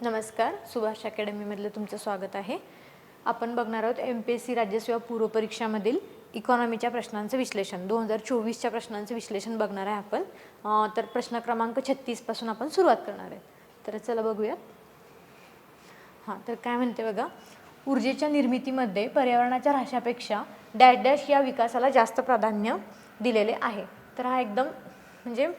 नमस्कार, सुभाष अकॅडमीमधलं तुमचं स्वागत आहे. आपण बघणार आहोत MPSC राज्यसेवा पूर्व परीक्षामधील इकॉनॉमीच्या प्रश्नांचं विश्लेषण 2024च्या प्रश्नांचं विश्लेषण बघणार आहे आपण. तर प्रश्न क्रमांक 36 पासून आपण सुरुवात करणार आहे. तर चला बघूया. तर काय म्हणते बघा, ऊर्जेच्या निर्मितीमध्ये पर्यावरणाच्या ऱ्हासापेक्षा डॅश डॅश या विकासाला जास्त प्राधान्य दिलेले आहे. तर हा एकदम म्हणजे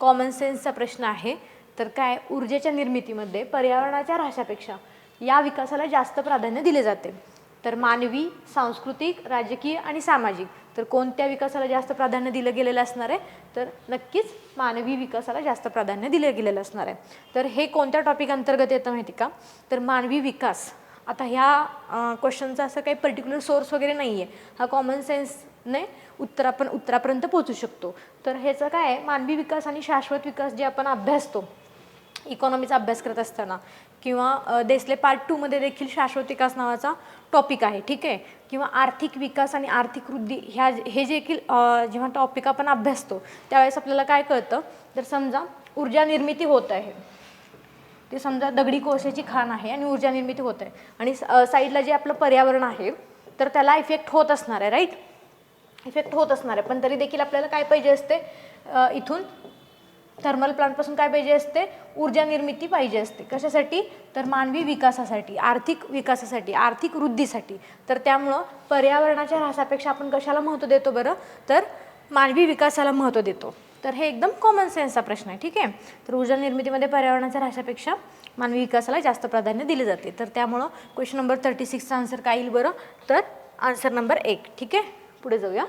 कॉमन सेन्सचा प्रश्न आहे. तर काय, ऊर्जेच्या निर्मितीमध्ये पर्यावरणाच्या ऱ्हासापेक्षा या विकासाला जास्त प्राधान्य दिले जाते. तर मानवी, सांस्कृतिक, राजकीय आणि सामाजिक, तर कोणत्या विकासाला जास्त प्राधान्य दिलं गेलेलं असणार आहे? तर नक्कीच मानवी विकासाला जास्त प्राधान्य दिलं गेलेलं असणार आहे. तर हे कोणत्या टॉपिक अंतर्गत येतं माहिती का? तर मानवी विकास. आता ह्या क्वेश्चनचा असं काही पर्टिक्युलर सोर्स वगैरे नाही आहे, हा कॉमन सेन्सने आपण उत्तरापर्यंत पोहोचू शकतो. तर ह्याचं काय आहे, मानवी विकास आणि शाश्वत विकास जे आपण अभ्यासतो इकॉनॉमीचा अभ्यास करत असताना, किंवा देसले पार्ट 2 मध्ये देखील शाश्वत विकास नावाचा टॉपिक आहे, ठीक आहे. किंवा आर्थिक विकास आणि आर्थिक वृद्धी हे देखील जेव्हा टॉपिक आपण अभ्यासतो त्यावेळेस आपल्याला काय कळतं, तर समजा ऊर्जा निर्मिती होत आहे, ते समजा दगडी कोळशाची खाण आहे आणि ऊर्जा निर्मिती होत आहे, आणि साईडला जे आपलं पर्यावरण आहे तर त्याला इफेक्ट होत असणार आहे, राईट, इफेक्ट होत असणार आहे. पण तरी देखील आपल्याला काय पाहिजे असते, इथून थर्मल प्लांटपासून काय पाहिजे असते, ऊर्जा निर्मिती पाहिजे असते. कशासाठी? तर मानवी विकासासाठी, आर्थिक विकासासाठी, आर्थिक वृद्धीसाठी. तर त्यामुळं पर्यावरणाच्या ऱ्हासापेक्षा आपण कशाला महत्त्व देतो बरं, तर मानवी विकासाला महत्त्व देतो. तर हे एकदम कॉमन सेन्सचा प्रश्न आहे, ठीक आहे. तर ऊर्जा निर्मितीमध्ये पर्यावरणाच्या ऱ्हासापेक्षा मानवी विकासाला जास्त प्राधान्य दिले जाते. तर त्यामुळं क्वेश्चन नंबर 36चा आन्सर काय येईल बरं, तर आन्सर नंबर 1, ठीक आहे. पुढे जाऊया.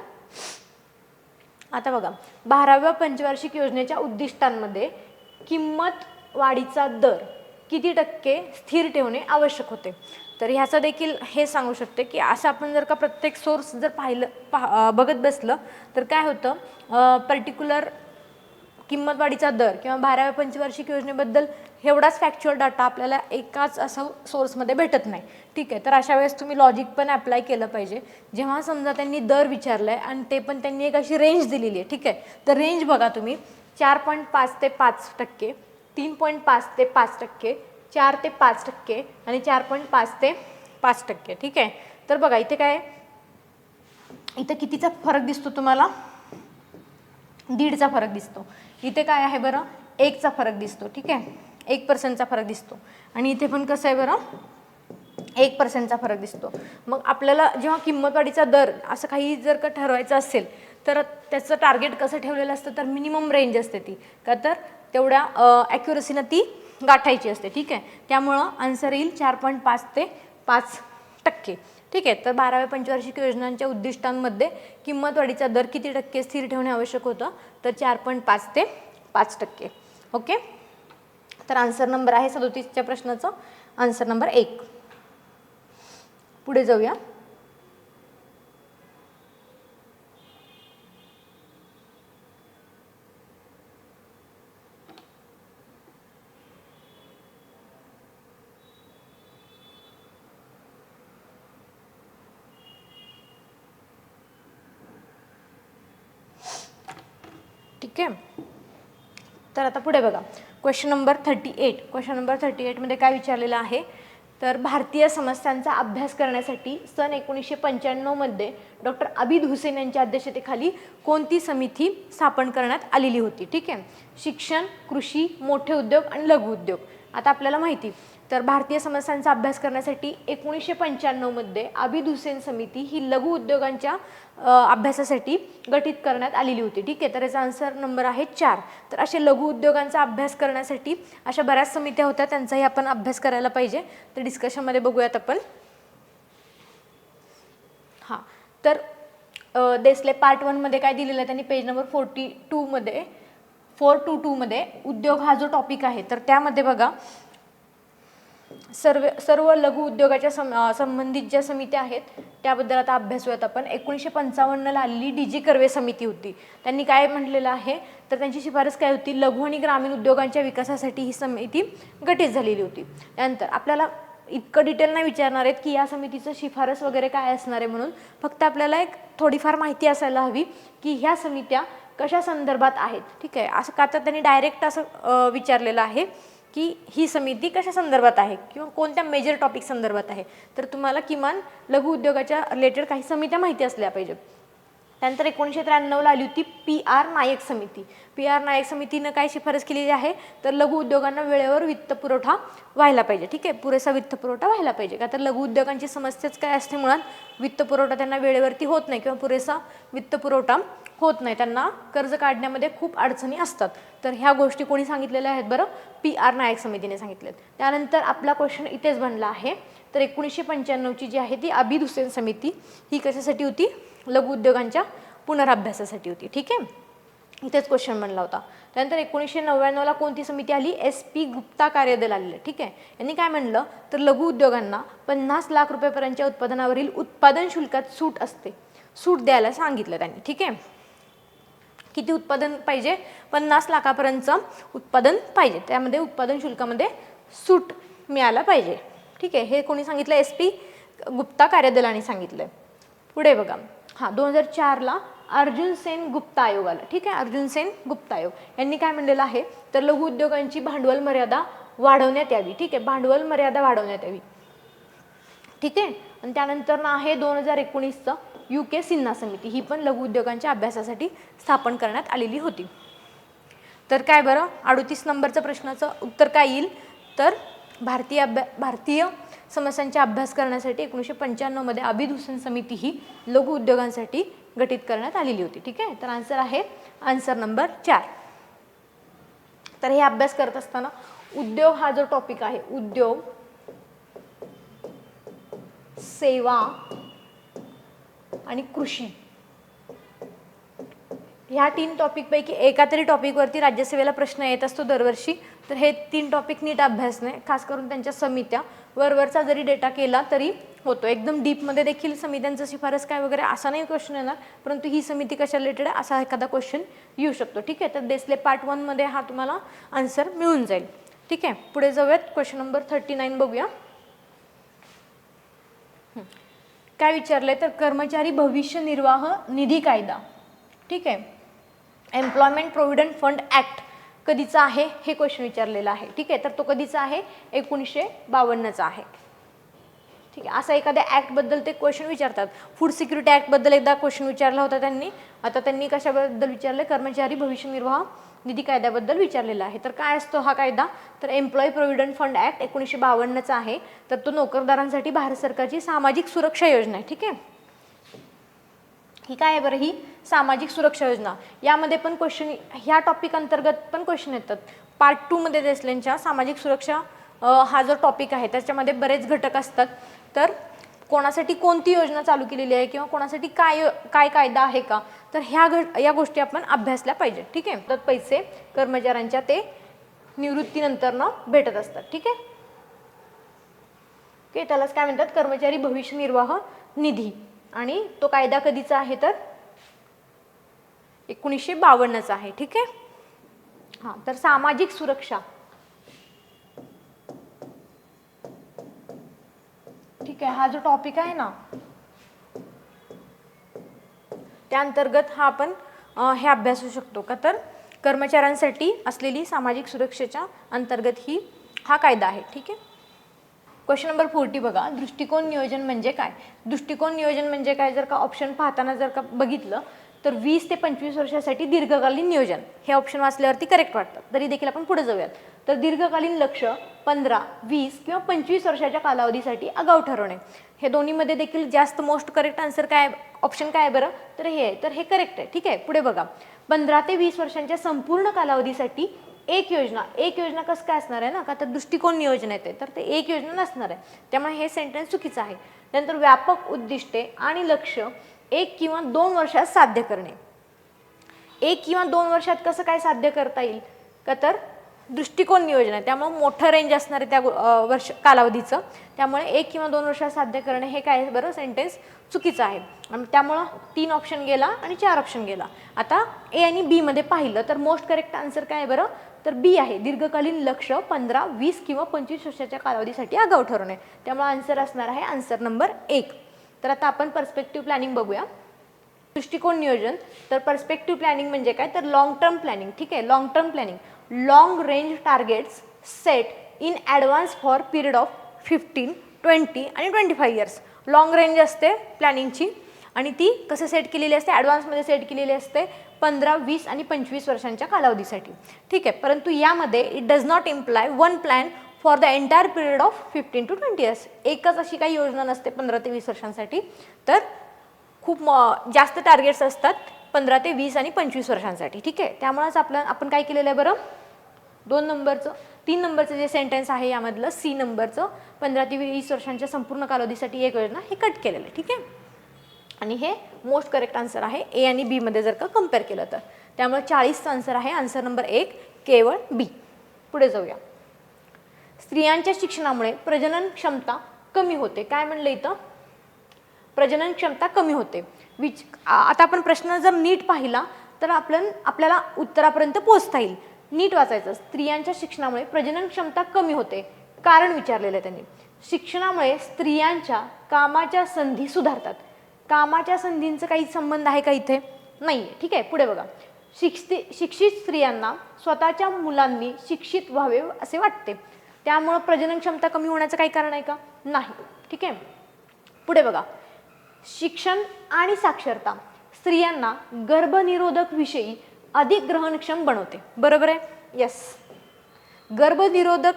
आता बघा, 12व्या पंचवार्षिक योजनेच्या उद्दिष्टांमध्ये किंमत वाढीचा दर किती टक्के स्थिर ठेवणे आवश्यक होते. तर ह्याचं देखील हे सांगू शकते की असं आपण जर का प्रत्येक सोर्स जर बघत बसलं तर काय होतं, पर्टिक्युलर किंमत वाढीचा दर किंवा 12व्या पंचवार्षिक योजनेबद्दल एवढाच फॅक्च्युअल डाटा आपल्याला एकाच असं सोर्समध्ये भेटत नाही, ठीक आहे. तर अशा वेळेस तुम्ही लॉजिक पण अप्लाय केलं पाहिजे. जेव्हा समजा त्यांनी दर विचारला आहे आणि ते पण त्यांनी एक अशी रेंज दिलेली आहे, ठीक आहे. तर रेंज बघा तुम्ही, 4.5 ते 5%, 3.5 ते 5%, 4 ते 5% आणि 4.5 ते 5%, ठीक आहे. तर बघा इथे काय, इथे कितीचा फरक दिसतो तुम्हाला, 1.5चा फरक दिसतो. इथे काय आहे बरं, 1चा फरक दिसतो, ठीक आहे, 1% फरक दिसतो. आणि इथे पण कसं आहे बरं, 1%चा फरक दिसतो. मग आपल्याला जेव्हा किंमत वाढीचा दर असं काही जर का ठरवायचं असेल तर त्याचं टार्गेट कसं ठेवलेलं असतं, तर मिनिमम रेंज असते ती, का तर तेवढ्या ॲक्युरसीनं ती गाठायची असते, ठीक आहे. त्यामुळं आन्सर येईल 4.5 ते 5%, ठीक आहे. तर 12व्या पंचवार्षिक योजनांच्या उद्दिष्टांमध्ये किंमत वाढीचा दर किती टक्के स्थिर ठेवणे आवश्यक होतं, तर 4.5 ते 5%, ओके. तर आन्सर नंबर आहे 37च्या प्रश्नाचं आन्सर नंबर 1. पुढे जाऊया. ठीक आहे. तर आता पुढे बघा, क्वेश्चन नंबर 38 मध्ये काय विचारलेलं आहे, तर भारतीय समस्यांचा अभ्यास करण्यासाठी सन 1995 मध्ये डॉक्टर अबिद हुसेन यांच्या अध्यक्षतेखाली कोणती समिती स्थापन करण्यात आलेली होती, ठीक आहे. शिक्षण, कृषी, मोठे उद्योग आणि लघु उद्योग. आता आपल्याला माहिती, तर भारतीय समस्यांचा अभ्यास करण्यासाठी 1995 मध्ये अबिद हुसेन समिती ही लघु उद्योगांच्या अभ्यासासाठी गठीत करण्यात आलेली होती, ठीक आहे. तर याचा आन्सर नंबर आहे 4. तर असे लघु उद्योगांचा अभ्यास करण्यासाठी अशा बऱ्याच समित्या होत्या, त्यांचाही आपण अभ्यास करायला पाहिजे. तर डिस्कशनमध्ये बघूयात आपण. तर देसले पार्ट 1 मध्ये काय दिलेलं आहे त्यांनी, पेज नंबर 422 मध्ये उद्योग हा जो टॉपिक आहे तर त्यामध्ये बघा सर्व लघु उद्योगाच्या संबंधित ज्या समित्या आहेत त्याबद्दल आता अभ्यासूयात आपण. 1955ला आलेली DG कर्वे समिती होती. त्यांनी काय म्हटलेलं आहे, तर त्यांची शिफारस काय होती, लघु आणि ग्रामीण उद्योगांच्या विकासासाठी ही समिती गठीत झालेली होती. त्यानंतर आपल्याला इतकं डिटेल नाही विचारणार आहेत की या समितीचं शिफारस वगैरे काय असणार आहे म्हणून, फक्त आपल्याला एक थोडीफार माहिती असायला हवी की ह्या समित्या कशा संदर्भात आहेत, ठीक आहे. असं का तर त्यांनी डायरेक्ट असं विचारलेलं आहे की ही समिती कशा संदर्भात आहे किंवा कोणत्या मेजर टॉपिक संदर्भात आहे, तर तुम्हाला किमान लघु उद्योगाच्या रिलेटेड काही समित्या माहिती असल्या पाहिजेत. त्यानंतर 1993ला आली होती PR नायक समिती. PR नायक समितीनं काय शिफारस केलेली आहे, तर लघु उद्योगांना वेळेवर वित्त पुरवठा व्हायला पाहिजे. ठीक आहे, पुरेसा वित्त पुरवठा व्हायला पाहिजे. का तर लघु उद्योगांची समस्याच काय असते, मुळात वित्त पुरवठा त्यांना वेळेवरती होत नाही किंवा पुरेसा वित्त पुरवठा होत नाही, त्यांना कर्ज काढण्यामध्ये खूप अडचणी असतात. तर ह्या गोष्टी कोणी सांगितलेल्या आहेत बरं, PR नायक समितीने सांगितलेत. त्यानंतर आपला क्वेश्चन इथेच बनला आहे. तर 1995ची जी आहे ती आबिद हुसेन समिती, ही कशासाठी होती, लघु उद्योगांच्या पुनराभ्यासासाठी होती. ठीक आहे, इथेच क्वेश्चन बनला होता. त्यानंतर 1999ला कोणती समिती आली, SP गुप्ता कार्यदल आलेलं. ठीक आहे, यांनी काय म्हणलं, तर लघु उद्योगांना 50 लाख रुपयापर्यंतच्या उत्पादनावरील उत्पादन शुल्कात सूट असते, सूट द्यायला सांगितलं त्यांनी. ठीक आहे, किती उत्पादन पाहिजे, 50 लाखापर्यंतचं उत्पादन पाहिजे, त्यामध्ये उत्पादन शुल्कामध्ये सूट मिळायला पाहिजे. ठीक आहे, हे कोणी सांगितलं, SP गुप्ता कार्यदलाने सांगितलं. पुढे बघा, 2004ला अर्जुन सेन गुप्ता आयोग आला. ठीक आहे, अर्जुन सेन गुप्ता आयोग यांनी काय म्हणलेलं आहे, तर लघु उद्योगांची भांडवल मर्यादा वाढवण्यात यावी. ठीक आहे, भांडवल मर्यादा वाढवण्यात यावी. ठीक आहे, आणि त्यानंतर ना आहे 2019चं UK सिन्हा समिती, ही पण लघु उद्योगांच्या अभ्यासासाठी स्थापन करण्यात आलेली होती. तर काय बरं, 38 नंबरचं प्रश्नाचं उत्तर काय येईल, तर भारतीय समस्यांचा अभ्यास करण्यासाठी 1995मध्ये आबिद हुसेन समिती ही लघु उद्योगांसाठी गठीत करण्यात आलेली होती. ठीक आहे, तर आन्सर आहे आन्सर नंबर 4. तर हे अभ्यास करत असताना उद्योग हा जो टॉपिक आहे, उद्योग, सेवा आणि कृषी, ह्या 3 टॉपिकपैकी एका तरी टॉपिकवरती राज्यसेवेला प्रश्न येत असतो दरवर्षी. तर हे 3 टॉपिक नीट अभ्यासणे, खास करून त्यांच्या समित्या, वरवरचा जरी डेटा केला तरी होतो. एकदम डीपमध्ये देखील समित्यांचं शिफारस काय वगैरे असा नाही क्वेश्चन येणार, परंतु ही समिती कशा रिलेटेड आहे असा एखादा क्वेश्चन येऊ शकतो. ठीक आहे, तर देसले पार्ट 1 मध्ये हा तुम्हाला आन्सर मिळून जाईल. ठीक आहे, पुढे जाऊयात, क्वेश्चन नंबर 39 बघूया. काय विचारलंय, तर कर्मचारी भविष्य निर्वाह निधी कायदा, ठीक आहे, एम्प्लॉयमेंट प्रोव्हिडंट फंड ऍक्ट कधीचा आहे हे क्वेश्चन विचारलेला आहे. ठीक आहे, तर तो कधीचा आहे, 1952चा आहे. ठीक आहे, असा एखाद्या ऍक्ट बद्दल ते क्वेश्चन विचारतात. फूड सिक्युरिटी ऍक्ट बद्दल एकदा क्वेश्चन विचारला होता त्यांनी, आता त्यांनी कशाबद्दल विचारले, कर्मचारी भविष्य निर्वाह निधी कायद्याबद्दल विचारलेला आहे. तर काय असतो हा कायदा, तर एम्प्लॉई प्रोव्हिडंट फंड ऍक्ट 1952चा आहे. तर तो नोकरदारांसाठी भारत सरकारची सामाजिक सुरक्षा योजना आहे. ठीक आहे, ही काय आहे बरं, ही सामाजिक सुरक्षा योजना. यामध्ये पण क्वेश्चन, ह्या टॉपिक अंतर्गत पण क्वेश्चन येतात. पार्ट 2 मध्ये देसलेंच्या सामाजिक सुरक्षा हा जो टॉपिक आहे त्याच्यामध्ये बरेच घटक असतात. तर कोणासाठी कोणती योजना चालू केलेली आहे किंवा कोणासाठी काय कायदा आहे का, तर या गोष्टी आपण अभ्यासल्या पाहिजे. ठीक आहे, तर पैसे कर्मचाऱ्यांच्या ते निवृत्तीनंतर न भेटत असतात. ठीक आहे, ओके, त्यालाच काय म्हणतात, कर्मचारी भविष्य निर्वाह निधी. आणि तो कायदा कधीचा आहे, तर 1952चा आहे. ठीक आहे, हा, तर सामाजिक सुरक्षा, ठीक आहे, हा जो टॉपिक आहे ना त्या अंतर्गत हा आपण हे अभ्यासू शकतो का, तर कर्मचाऱ्यांसाठी असलेली सामाजिक सुरक्षेच्या अंतर्गत हा कायदा आहे. ठीक आहे, क्वेश्चन नंबर 40 बघा, दृष्टिकोन नियोजन म्हणजे काय. दृष्टिकोन नियोजन म्हणजे काय, जर का ऑप्शन पाहताना जर का बघितलं तर 20 ते 25 वर्षासाठी दीर्घकालीन नियोजन हे ऑप्शन वाचल्यावरती करेक्ट वाटतं. तरी देखील आपण पुढे जाऊयात. तर दीर्घकालीन लक्ष 15, 20 किंवा 25 वर्षाच्या कालावधीसाठी आगाऊ ठरवणे, हे दोन्हीमध्ये देखील जास्त मोस्ट करेक्ट आन्सर काय, ऑप्शन काय आहे बरं, तर हे आहे. तर हे करेक्ट आहे. ठीक आहे, पुढे बघा, 15 ते 20 वर्षांच्या संपूर्ण कालावधीसाठी एक योजना कसं काय असणार आहे ना, का तर दृष्टिकोन नियोजन येते, तर ते एक योजना नसणार आहे, त्यामुळे हे सेंटेन्स चुकीचं आहे. त्यानंतर व्यापक उद्दिष्टे आणि लक्ष 1 किंवा 2 वर्षात साध्य करणे. 1 किंवा 2 वर्षात कसं काय साध्य करता येईल, का तर दृष्टिकोन नियोजन आहे, त्यामुळे मोठं रेंज असणार आहे त्या वर्ष कालावधीचं, त्यामुळे 1 किंवा 2 वर्षात साध्य करणे हे काय आहे बरं, सेंटेन्स चुकीचं आहे. आणि त्यामुळं 3 ऑप्शन गेला आणि 4 ऑप्शन गेला. आता ए आणि बी मध्ये पाहिलं तर मोस्ट करेक्ट आन्सर काय आहे बरं, तर बी आहे, दीर्घकालीन लक्ष 15, 20 किंवा 25 वर्षाच्या कालावधीसाठी आगाऊ ठरवणे, त्यामुळे आन्सर असणार आहे आन्सर नंबर 1. तर आता आपण पर्स्पेक्टिव्ह प्लॅनिंग बघूया. दृष्टिकोन नियोजन, तर पर्स्पेक्टिव्ह प्लॅनिंग म्हणजे काय, तर लॉंग टर्म प्लॅनिंग. ठीक आहे, long term planning, long range targets set in advance for period of 15, 20 आणि 25 इयर्स. लॉंग रेंज असते प्लॅनिंगची आणि ती कसं सेट केलेली असते, ॲडव्हान्समध्ये सेट केलेली असते 15, 20 आणि 25 वर्षांच्या कालावधीसाठी. ठीक आहे, परंतु यामध्ये it does not imply one plan for the entire period of 15 to 20 years. एकच अशी काही योजना नसते 15 ते 20 वर्षांसाठी, तर खूप जास्त टार्गेट्स असतात 15 ते 20 आणि 25 वर्षांसाठी. ठीक आहे, त्यामुळेच आपण काय केलेलं आहे बरं, 3 नंबरचं जे सेंटेन्स आहे यामधलं सी नंबरचं 15 ते 20 वर्षांच्या संपूर्ण कालावधीसाठी एक योजना हे कट केलेलं आहे. ठीक आहे, आणि हे मोस्ट करेक्ट आन्सर आहे ए आणि बी मध्ये जर का कम्पेअर केलं तर. त्यामुळे 40चा आन्सर आहे, आन्सर नंबर 1 केवळ बी. पुढे जाऊया. स्त्रियांच्या शिक्षणामुळे प्रजनन क्षमता कमी होते. काय म्हणलं इथं, प्रजनन क्षमता कमी होते. आता आपण प्रश्न जर नीट पाहिला तर आपल्याला उत्तरापर्यंत पोहोचता येईल. नीट वाचायचं. स्त्रियांच्या शिक्षणामुळे प्रजनन क्षमता कमी होते. कारण विचारलेलं आहे त्यांनी. शिक्षणामुळे स्त्रियांच्या कामाच्या संधी सुधारतात. कामाच्या संधींचा काही संबंध आहे का इथे, नाही आहे. ठीक आहे, पुढे बघा. शिक्षित स्त्रियांना स्वतःच्या मुलांनी शिक्षित व्हावे असे वाटते. त्यामुळं प्रजनन क्षमता कमी होण्याचं काही कारण आहे का, नाही. ठीक आहे, पुढे बघा. शिक्षण आणि साक्षरता स्त्रियांना गर्भनिरोधक विषयी अधिक ग्रहणक्षम बनवते. बरोबर आहे, यस. गर्भनिरोधक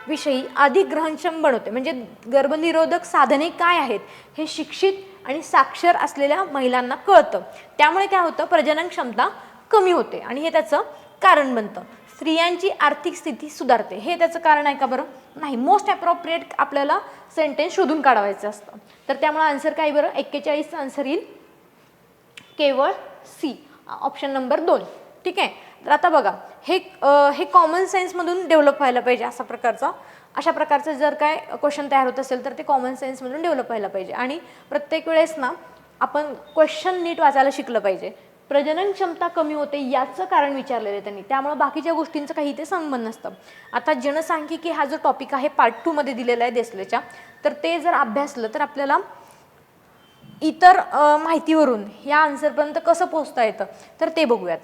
विषयी अधिक ग्रहणक्षम बनवते म्हणजे गर्भनिरोधक साधने काय आहेत हे शिक्षित आणि साक्षर असलेल्या महिलांना कळतं. त्यामुळे काय होतं, प्रजनन क्षमता कमी होते आणि हे त्याचं कारण बनतं. स्त्रियांची आर्थिक स्थिती सुधारते, हे त्याचं कारण आहे का बरं, नाही. मोस्ट अप्रोप्रिएट आपल्याला सेंटेन्स शोधून काढवायचं असतं. तर त्यामुळे आन्सर काय बरं, 41चा आन्सर येईल केवळ सी, ऑप्शन नंबर 2. ठीक आहे, तर आता बघा हे कॉमन सेन्समधून डेव्हलप व्हायला पाहिजे. अशा प्रकारचं जर काय क्वेश्चन तयार होत असेल तर ते कॉमन सेन्समधून डेव्हलप व्हायला पाहिजे. आणि प्रत्येक वेळेस ना आपण क्वेश्चन नीट वाचायला शिकलं पाहिजे. प्रजनन क्षमता कमी होते याचं कारण विचारलेलं आहे त्यांनी, त्यामुळे बाकीच्या गोष्टींचं काही ते संबंध नसतं. आता जनसांख्यिकी हा जो टॉपिक आहे पार्ट 2 मध्ये दिलेला आहे देसलेच्या, तर ते जर अभ्यासलं तर आपल्याला इतर माहितीवरून या आन्सरपर्यंत कसं पोहोचता येतं तर ते बघूयात.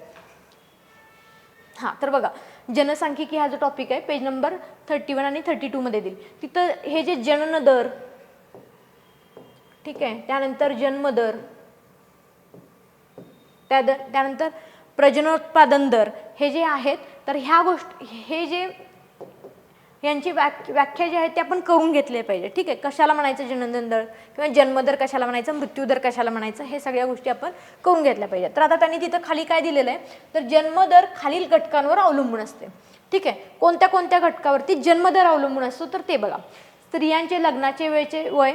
हां, तर बघा, जनसांख्यिकी हा जो टॉपिक आहे पेज नंबर 31 आणि 32 मध्ये दिली. तिथं हे जे जनन दर, ठीक आहे, त्यानंतर जन्मदर, त्यानंतर प्रजनोत्पादन दर, हे जे आहेत तर ह्या गोष्टी, हे जे यांची व्याख्या जी आहे ते आपण करून घेतले पाहिजे. ठीक आहे, कशाला म्हणायचं जनन दर किंवा जन्मदर कशाला म्हणायचं, मृत्यूदर कशाला म्हणायचं, हे सगळ्या गोष्टी आपण करून घेतल्या पाहिजे. तर आता त्यांनी तिथं खाली काय दिलेलं आहे, तर जन्मदर खालील घटकांवर अवलंबून असते. ठीक आहे, कोणत्या कोणत्या घटकावरती जन्मदर अवलंबून असतो तर ते बघा. स्त्रियांचे लग्नाचे वेळचे वय,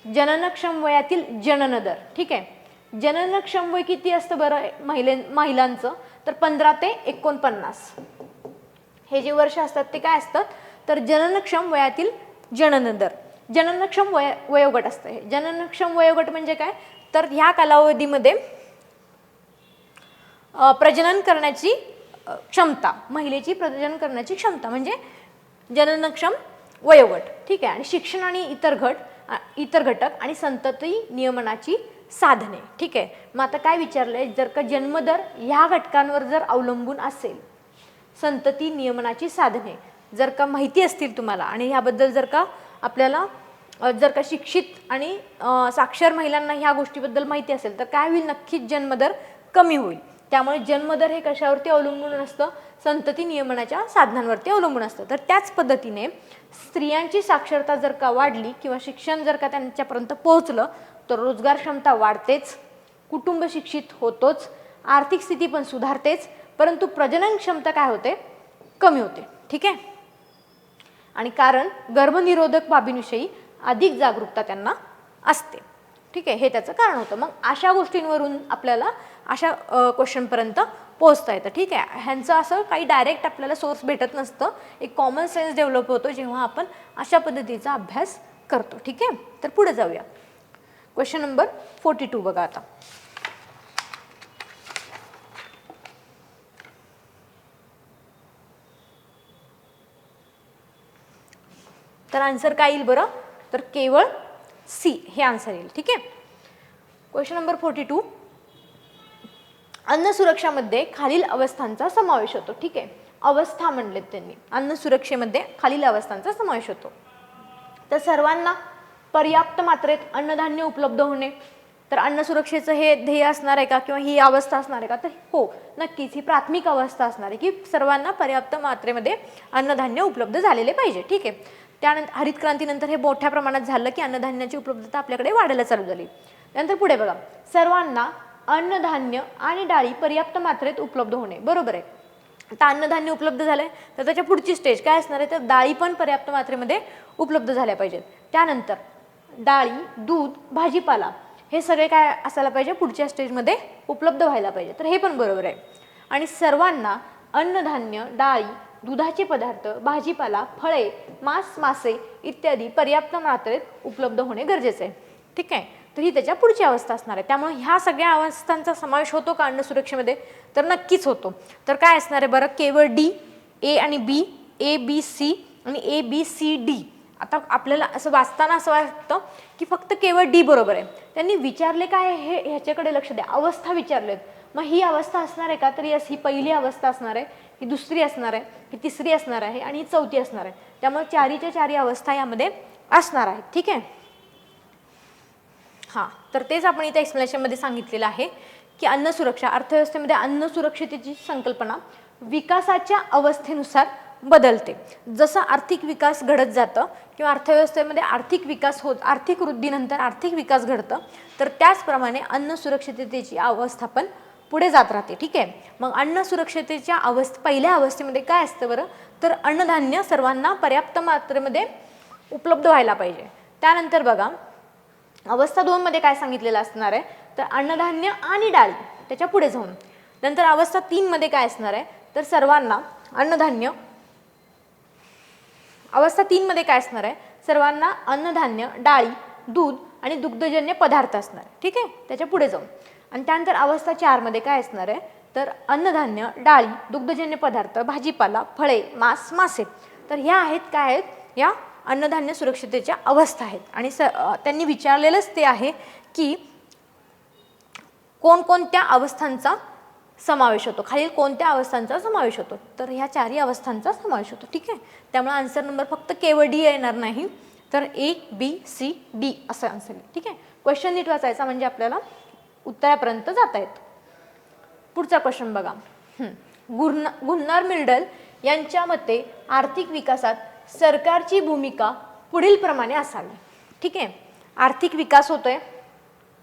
जननक्षम वयातील जनन दर. ठीक आहे, जननक्षम वय किती असतं बरं महिलांचं, तर 15 ते 49 हे जे वर्ष असतात ते काय असतात तर जननक्षम वयातील जनन दर. जननक्षम वयोगट असतं. हे जननक्षम वयोगट म्हणजे काय, तर ह्या कालावधीमध्ये प्रजनन करण्याची क्षमता, महिलेची प्रजनन करण्याची क्षमता म्हणजे जननक्षम वयोगट. ठीक आहे, आणि शिक्षण आणि इतर घटक आणि संतती नियमनाची साधने. ठीक आहे, मग आता काय विचारलंय, जर का जन्मदर ह्या घटकांवर जर अवलंबून असेल, संतती नियमनाची साधने जर का माहिती असतील तुम्हाला आणि ह्याबद्दल जर का आपल्याला जर का शिक्षित आणि साक्षर महिलांना ह्या गोष्टीबद्दल माहिती असेल तर काय होईल, नक्कीच जन्मदर कमी होईल. त्यामुळे जन्मदर हे कशावरती अवलंबून असतं, संतती नियमनाच्या साधनांवरती अवलंबून असतं. तर त्याच पद्धतीने स्त्रियांची साक्षरता जर का वाढली किंवा शिक्षण जर का त्यांच्यापर्यंत पोहोचलं तर रोजगार क्षमता वाढतेच, कुटुंब शिक्षित होतोच, आर्थिक स्थिती पण सुधारतेच, परंतु प्रजनन क्षमता काय होते, कमी होते. ठीक आहे, आणि कारण गर्भनिरोधक बाबींविषयी अधिक जागरूकता त्यांना असते. ठीक आहे, हे त्याचं कारण होतं. मग अशा गोष्टींवरून आपल्याला अशा क्वेश्चनपर्यंत पोहोचता येतं. ठीक आहे, ह्यांचं असं काही डायरेक्ट आपल्याला सोर्स भेटत नसतं. एक कॉमन सेन्स डेव्हलप होतो जेव्हा आपण अशा पद्धतीचा अभ्यास करतो. ठीक आहे, तर पुढे जाऊया. क्वेश्चन नंबर 42 बघा आता. तर आन्सर काय येईल बरं, तर केवळ सी हे आन्सर येईल. ठीक आहे, क्वेश्चन नंबर 42. अन्न सुरक्षामध्ये खालील अवस्थांचा समावेश होतो. ठीक आहे, अवस्था म्हणलेत त्यांनी. अन्न सुरक्षेमध्ये खालील अवस्थांचा समावेश होतो. तर सर्वांना पर्याप्त मात्रेत अन्नधान्य उपलब्ध होणे, तर अन्न सुरक्षेचं हे ध्येय असणार आहे का किंवा ही अवस्था असणार आहे का? तर हो, नक्कीच ही प्राथमिक अवस्था असणार आहे की सर्वांना पर्याप्त मात्रेमध्ये अन्नधान्य उपलब्ध झालेले पाहिजे. ठीक आहे. त्यानंतर हरित क्रांतीनंतर हे मोठ्या प्रमाणात झालं की अन्नधान्याची उपलब्धता आपल्याकडे वाढायला चालू झाली. नंतर पुढे बघा, सर्वांना अन्नधान्य आणि डाळी पर्याप्त मात्रेत उपलब्ध होणे. बरोबर आहे. आता अन्नधान्य उपलब्ध झालंय तर त्याच्या पुढची स्टेज काय असणार आहे, तर डाळी पण पर्याप्त मात्रेमध्ये उपलब्ध झाल्या पाहिजेत. त्यानंतर डाळी, दूध, भाजीपाला हे सगळे काय असायला पाहिजे, पुढच्या स्टेजमध्ये उपलब्ध व्हायला पाहिजे. तर हे पण बरोबर आहे. आणि सर्वांना अन्नधान्य, डाळी, दुधाचे पदार्थ, भाजीपाला, फळे, मांस, मासे इत्यादी पर्याप्त मात्रेत उपलब्ध होणे गरजेचे आहे. ठीक आहे. तर ही त्याच्या पुढची अवस्था असणार आहे. त्यामुळे ह्या सगळ्या अवस्थांचा समावेश होतो का अन्न सुरक्षेमध्ये, तर नक्कीच होतो. तर काय असणार आहे बरं, केवळ डी, ए आणि बी, ए बी सी आणि ए बी सी डी. आता आपल्याला असं वाचताना असं वाटतं की फक्त केवळ डी बरोबर आहे. त्यांनी विचारले काय हे, ह्याच्याकडे लक्ष द्या. अवस्था विचारलेत, मग ही अवस्था असणार आहे का, तर यस, ही पहिली अवस्था असणार आहे, ही दुसरी असणार आहे, ही तिसरी असणार आहे आणि ही चौथी असणार आहे. त्यामुळे चारीच्या चारी अवस्था यामध्ये असणार आहेत. ठीक आहे. हां, तर तेच आपण इथे एक्सप्लेनेशनमध्ये सांगितलेलं आहे की अन्न सुरक्षा, अर्थव्यवस्थेमध्ये अन्न सुरक्षितेची संकल्पना विकासाच्या अवस्थेनुसार बदलते. जसं आर्थिक विकास घडत जातं किंवा अर्थव्यवस्थेमध्ये आर्थिक विकास होत, आर्थिक वृद्धीनंतर आर्थिक विकास घडतं, तर त्याचप्रमाणे अन्न सुरक्षिततेची अवस्था पण पुढे जात राहते. ठीक आहे. मग अन्न सुरक्षिततेच्या पहिल्या अवस्थेमध्ये काय असतं बरं, तर अन्नधान्य सर्वांना पर्याप्त मात्रेमध्ये उपलब्ध व्हायला पाहिजे. त्यानंतर बघा, अवस्था 2 मध्ये काय सांगितलेलं असणार आहे, तर अन्नधान्य आणि डाळी, त्याच्या पुढे जाऊन नंतर अवस्था 3 मध्ये काय असणार आहे, तर सर्वांना अन्नधान्य, अवस्था 3 मध्ये काय असणार आहे, सर्वांना अन्नधान्य, डाळी, दूध आणि दुग्धजन्य पदार्थ असणार. ठीक आहे. त्याच्या पुढे जाऊन आणि त्यानंतर अवस्था 4 मध्ये काय असणार आहे, तर अन्नधान्य, डाळी, दुग्धजन्य पदार्थ, भाजीपाला, फळे, मांस, मासे. तर ह्या आहेत काय आहेत, या अन्नधान्य सुरक्षितेच्या अवस्था आहेत. आणि त्यांनी विचारलेलंच ते आहे की कोणकोणत्या अवस्थांचा समावेश होतो, खालील कोणत्या अवस्थांचा समावेश होतो, तर ह्या चारही अवस्थांचा समावेश होतो. ठीक आहे. त्यामुळे आन्सर नंबर फक्त केवळ डी येणार नाही, तर ए बी सी डी असं आन्सर. ठीक आहे. क्वेश्चन नीट वाचायचा म्हणजे आपल्याला उत्तरापर्यंत जाता येतं. पुढचा क्वेश्चन बघा. गुन्नार मिल्डल यांच्या मते आर्थिक विकासात सरकारची भूमिका पुढील प्रमाणे असावी. ठीक आहे. आर्थिक विकास होतोय,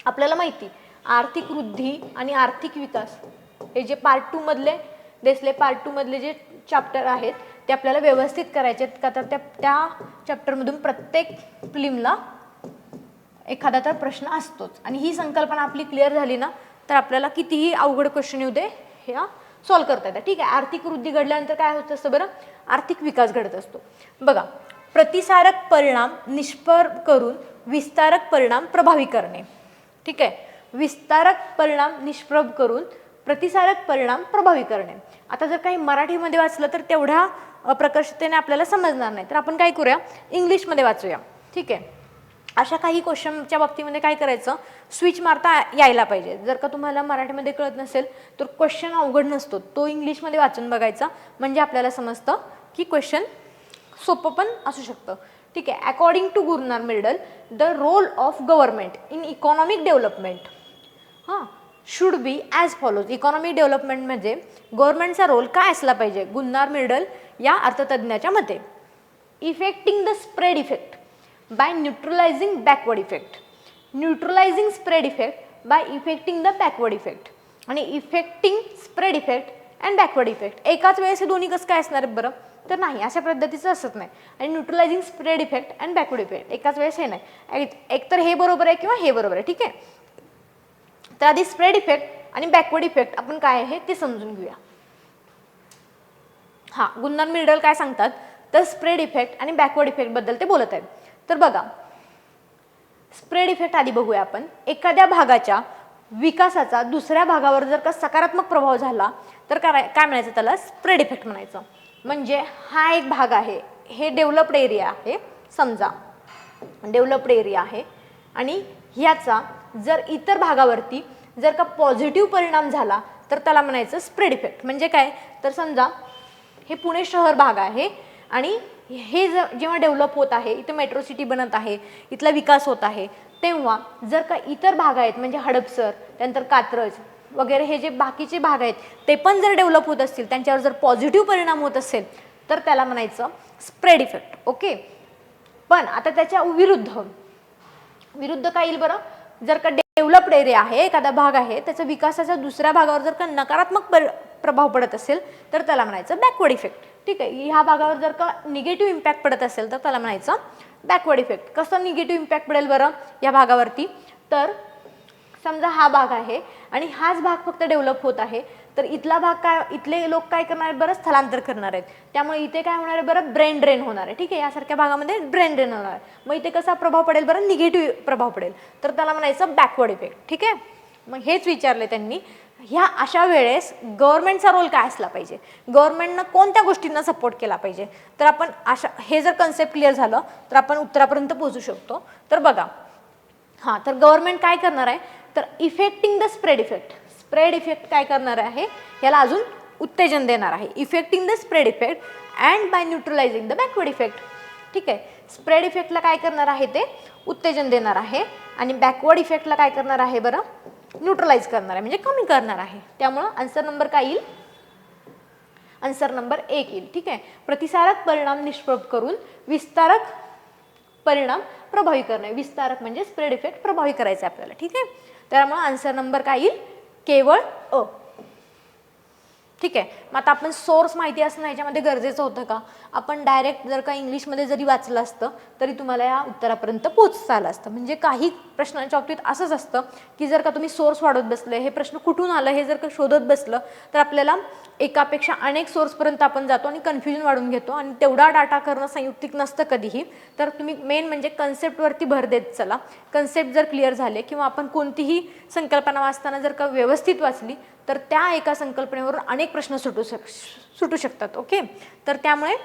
आपल्याला माहिती, आर्थिक वृद्धी आणि आर्थिक विकास हे जे पार्ट 2 मधले देसले पार्ट 2 मधले जे चॅप्टर आहेत ते आपल्याला व्यवस्थित करायचे आहेत का, तर त्या चॅप्टरमधून प्रत्येक फिल्मला एखादा तर प्रश्न असतोच. आणि ही संकल्पना आपली क्लिअर झाली ना, तर आपल्याला कितीही अवघड क्वेश्चन येऊ दे ह्या सॉल्व्ह करता येतात. ठीक आहे. आर्थिक वृद्धी घडल्यानंतर काय होत असतं बरं, आर्थिक विकास घडत असतो. बघा, प्रतिसारक परिणाम निष्प्रभ करून विस्तारक परिणाम प्रभावी करणे. ठीक आहे. विस्तारक परिणाम निष्प्रभ करून प्रतिसारक परिणाम प्रभावी करणे. आता जर काही मराठीमध्ये वाचलं तर तेवढ्या प्रकर्षतेने आपल्याला समजणार नाही, तर आपण काय करूया, इंग्लिशमध्ये वाचूया. ठीक आहे. अशा काही क्वेश्चनच्या बाबतीमध्ये काय करायचं, स्विच मारता यायला पाहिजे. जर का तुम्हाला मराठीमध्ये कळत नसेल तर क्वेश्चन अवघड नसतो, तो इंग्लिशमध्ये वाचून बघायचा, म्हणजे आपल्याला समजतं की क्वेश्चन सोपं पण असू शकतं. ठीक आहे. According to Gunnar Myrdal the role of government in economic development should be as follows. Economic development म्हणजे गव्हर्नमेंटचा रोल काय असला पाहिजे गुन्नार मिल्डल या अर्थतज्ञाच्या मते. Effecting the spread effect by neutralising backward effect. Neutralising spread effect by effecting the backward effect. आणि effecting spread effect and backward effect एकाच वेळेस हे दोन्ही कसं काय असणार बरं, तर नाही, अशा पद्धतीचं असत नाही. आणि neutralising spread effect and backward effect एकाच वेळेस हे नाही, एक तर हे बरोबर आहे किंवा हे बरोबर आहे. ठीक आहे. तर आधी स्प्रेड इफेक्ट आणि बॅकवर्ड इफेक्ट आपण काय आहे ते समजून घेऊया. हां, गुन्नार मिल्डल काय सांगतात, तर स्प्रेड इफेक्ट आणि बॅकवर्ड इफेक्ट बद्दल ते बोलत आहेत. तर बघा, स्प्रेड इफेक्ट आधी बघूया आपण. एखाद्या भागाच्या विकासाचा दुसऱ्या भागावर जर का सकारात्मक प्रभाव झाला तर काय म्हणायचं, त्याला स्प्रेड इफेक्ट म्हणायचं. म्हणजे हा एक भाग आहे, हे डेव्हलप्ड एरिया आहे, समजा डेव्हलप्ड एरिया आहे, आणि ह्याचा जर इतर भागावरती जर का पॉझिटिव्ह परिणाम झाला तर त्याला म्हणायचं स्प्रेड इफेक्ट. म्हणजे काय, तर समजा हे पुणे शहर भाग आहे आणि हे जेव्हा डेव्हलप होत आहे, इथे मेट्रो सिटी बनत आहे, इथला विकास होत आहे, तेव्हा जर का इतर भाग आहेत म्हणजे हडपसर, त्यानंतर कात्रज वगैरे हे जे बाकीचे भाग आहेत ते पण जर डेव्हलप होत असतील, त्यांच्यावर जर पॉझिटिव्ह परिणाम होत असेल तर त्याला म्हणायचं स्प्रेड इफेक्ट. ओके. पण आता त्याच्या विरुद्ध काय येईल बरं, जर का डेव्हलप्ड एरिया आहे, एखादा भाग आहे, त्याचा विकासाचा दुसऱ्या भागावर जर का नकारात्मक प्रभाव पडत असेल तर त्याला म्हणायचं बॅकवर्ड इफेक्ट. ठीक आहे. ह्या भागावर जर का निगेटिव्ह इम्पॅक्ट पडत असेल तर त्याला म्हणायचं बॅकवर्ड इफेक्ट. कसं निगेटिव्ह इम्पॅक्ट पडेल बरं या भागावरती, तर समजा हा भाग आहे आणि हाच भाग फक्त डेव्हलप होत आहे, तर इथला भाग काय, इथले लोक काय करणार आहेत बरं, स्थलांतर करणार आहेत. त्यामुळे इथे काय होणार आहे बरं, ब्रेन ड्रेन होणार आहे. ठीक आहे. यासारख्या भागामध्ये ब्रेन ड्रेन होणार आहे. मग इथे कसा प्रभाव पडेल बरं, निगेटिव्ह प्रभाव पडेल, तर त्याला म्हणायचं बॅकवर्ड इफेक्ट. ठीक आहे. मग हेच विचारले त्यांनी. ह्या अशा वेळेस गव्हर्नमेंटचा रोल काय असला पाहिजे, गव्हर्नमेंटनं कोणत्या गोष्टींना सपोर्ट केला पाहिजे, तर आपण अशा हे जर कन्सेप्ट क्लिअर झालं तर आपण उत्तरापर्यंत पोहोचू शकतो. तर बघा, हां, तर गव्हर्नमेंट काय करणार आहे, तर effecting the spread effect. Spread effect काय करणार आहे, याला अजून उत्तेजन देणार आहे. Effecting the spread effect and by neutralising the backward effect. ठीक आहे. स्प्रेड इफेक्टला काय करणार आहे, ते उत्तेजन देणार आहे आणि बॅकवर्ड इफेक्टला काय करणार आहे बरं, न्यूट्रलाइज करणार आहे, म्हणजे कमी करणार आहे. त्यामुळं आन्सर नंबर काय येईल, आन्सर नंबर 1 येईल. ठीक आहे. प्रतिसारक परिणाम निष्प्रभ करून विस्तारक परिणाम प्रभावी करणे. विस्तारक म्हणजे स्प्रेड इफेक्ट प्रभावी करायचा आपल्याला. ठीक आहे. त्यामुळे आन्सर नंबर काय येईल, केवळ अ. ठीक आहे. मग आता आपण सोर्स माहिती असणं याच्यामध्ये गरजेचं होतं का, आपण डायरेक्ट जर का इंग्लिशमध्ये जरी वाचलं असतं तरी तुम्हाला या उत्तरापर्यंत पोहोचता आलं असतं. म्हणजे काही प्रश्नांच्या बाबतीत असंच असतं की जर का तुम्ही सोर्स वाढवत बसले, हे प्रश्न कुठून आलं हे जर का शोधत बसलं तर आपल्याला एकापेक्षा अनेक सोर्सपर्यंत आपण जातो आणि कन्फ्युजन वाढून घेतो आणि तेवढा डाटा करणं संयुक्तिक नसतं कधीही. तर तुम्ही मेन म्हणजे कन्सेप्टवरती भर देत चला. कन्सेप्ट जर क्लिअर झाले किंवा आपण कोणतीही संकल्पना वाचताना जर का व्यवस्थित वाचली तर त्या एका संकल्पनेवरून अनेक प्रश्न सुटू शकतात. ओके. तर त्यामुळे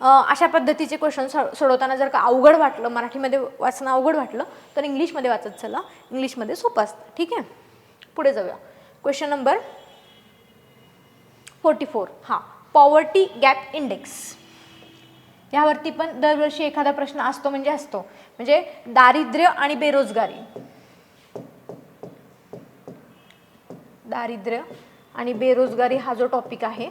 अशा पद्धतीचे क्वेश्चन सोडवताना जर का अवघड वाटलं, मराठीमध्ये वाचणं अवघड वाटलं तर इंग्लिशमध्ये वाचत चला, इंग्लिशमध्ये सोपं असतं. ठीक आहे. पुढे जाऊया. Question number 44. हां, पॉवर्टी गॅप इंडेक्स. यावरती पण दरवर्षी एखादा प्रश्न असतो म्हणजे असतो. म्हणजे दारिद्र्य आणि बेरोजगारी. दारिद्र्य आणि बेरोजगारी हा जो टॉपिक आहे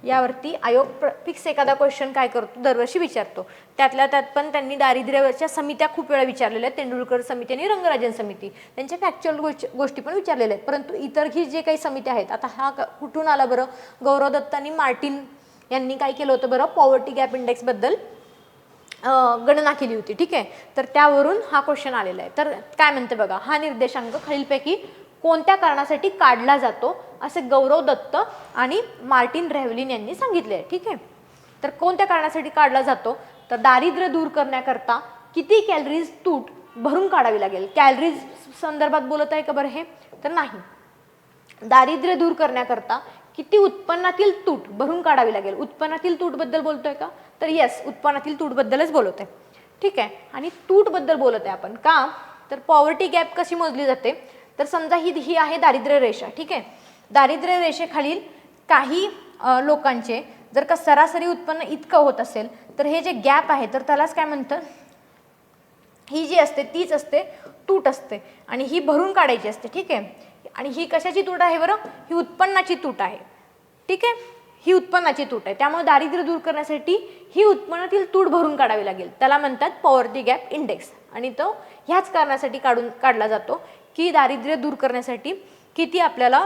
यावरती आयोग फिक्स एखादा क्वेश्चन काय करतो, दरवर्षी विचारतो. त्यातल्या त्यात पण त्यांनी दारिद्र्यावरच्या समित्या खूप वेळा विचारलेल्या आहेत. तेंडुलकर समिती आणि रंगराजन समिती, त्यांच्या फॅक्च्युअल गोष्टी पण विचारलेल्या आहेत. परंतु इतरही जे काही समित्या आहेत, आता हा कुठून आला बरं, गौरव दत्त आणि मार्टिन यांनी काय केलं होतं बरं, पॉवर्टी गॅप इंडेक्सबद्दल गणना केली होती. ठीक आहे. तर त्यावरून हा क्वेश्चन आलेला आहे. तर काय म्हणते बघा, हा निर्देशांक खालीलपैकी कोणत्या कारणासाठी काढला जातो असे गौरव दत्त आणि मार्टिन रेव्हलिन यांनी सांगितले आहे. ठीक आहे. तर कोणत्या कारणासाठी काढला जातो, तर दारिद्र्य दूर करण्याकरता किती कॅलरीज तूट भरून काढावी लागेल. कॅलरीज संदर्भात बोलत आहे का बरं हे, तर नाही. दारिद्र्य दूर करण्याकरता किती उत्पन्नातील तूट भरून काढावी लागेल. उत्पन्नातील तूट बद्दल बोलतोय का, तर येस, उत्पन्नातील तूट बद्दलच बोलत आहे. ठीक आहे. आणि तूट बद्दल बोलत आहे आपण का, तर पॉवर्टी गॅप कशी मोजली जाते, तर समजा ही आहे दारिद्र्य रेषा. ठीक आहे. दारिद्र्य रेषेखालील काही लोकांचे जर का सरासरी उत्पन्न इतकं होत असेल तर हे जे गॅप आहे तर त्यालाच काय म्हणतात, ही जी असते तीच असते तूट असते आणि ही भरून काढायची असते. ठीक आहे. आणि ही कशाची तूट आहे बरं, ही उत्पन्नाची तूट आहे. ठीक आहे. ही उत्पन्नाची तूट आहे. त्यामुळे दारिद्र्य दूर करण्यासाठी ही उत्पन्नातील तूट भरून काढावी लागेल. त्याला म्हणतात पॉवर्टी गॅप इंडेक्स. आणि तो ह्याच कारणासाठी काढला जातो की दारिद्र्य दूर करण्यासाठी किती आपल्याला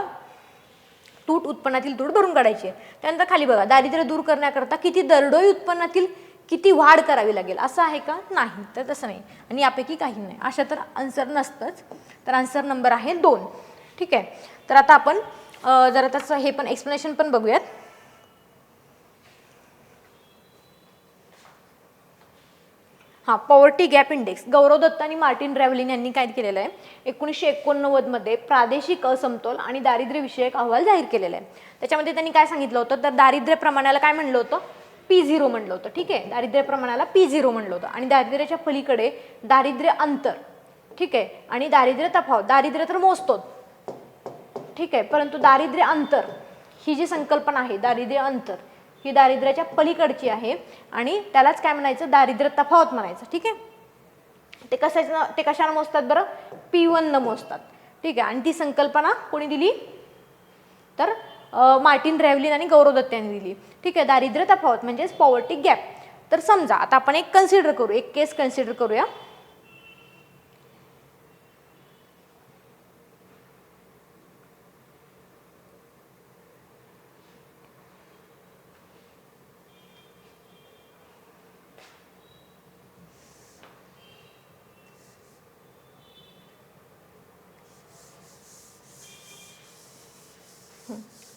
तूट, उत्पन्नातील तूट भरून काढायची आहे. त्यानंतर खाली बघा, दारिद्र्य दूर करण्याकरता किती दरडोई उत्पन्नातील किती वाढ करावी लागेल, असं आहे का, नाही. तर तसं नाही आणि यापैकी काही नाही. अशा तर आन्सर नसतंच. तर आन्सर नंबर आहे 2. ठीक आहे. तर आता आपण जरा त्याचं हे पण एक्सप्लेनेशन पण बघूयात. हां, पॉवर्टी गॅप इंडेक्स गौरव दत्त आणि मार्टिन रेव्हलिन यांनी काय केलेलं आहे, 1989 मध्ये प्रादेशिक असमतोल आणि दारिद्र्य विषयक अहवाल जाहीर केलेला आहे. त्याच्यामध्ये त्यांनी काय सांगितलं होतं, तर दारिद्र्य प्रमाणाला काय म्हणलं होतं, P0 म्हणलं होतं. ठीक आहे. दारिद्र्य प्रमाणाला P0 म्हणलं होतं. आणि दारिद्र्याच्या पलीकडे दारिद्र्य अंतर, ठीक आहे, आणि दारिद्र्य तफावत. दारिद्र्य तर मोजतो, ठीक आहे, परंतु दारिद्र्य अंतर ही जी संकल्पना आहे, दारिद्र्य अंतर ही दारिद्र्याच्या पलीकडची आहे आणि त्यालाच काय म्हणायचं, दारिद्र्य तफावत म्हणायचं. ठीक आहे, ते कशाने मोजतात बरं, P1 न मोजतात. ठीक आहे, आणि ती संकल्पना कोणी दिली तर मार्टिन रॅव्हलिन आणि गौरव दत्त यांनी दिली. ठीक आहे, दारिद्र्य तफावत म्हणजेच पॉवर्टी गॅप. तर समजा आता आपण एक कन्सिडर करू, एक केस कन्सिडर करूया.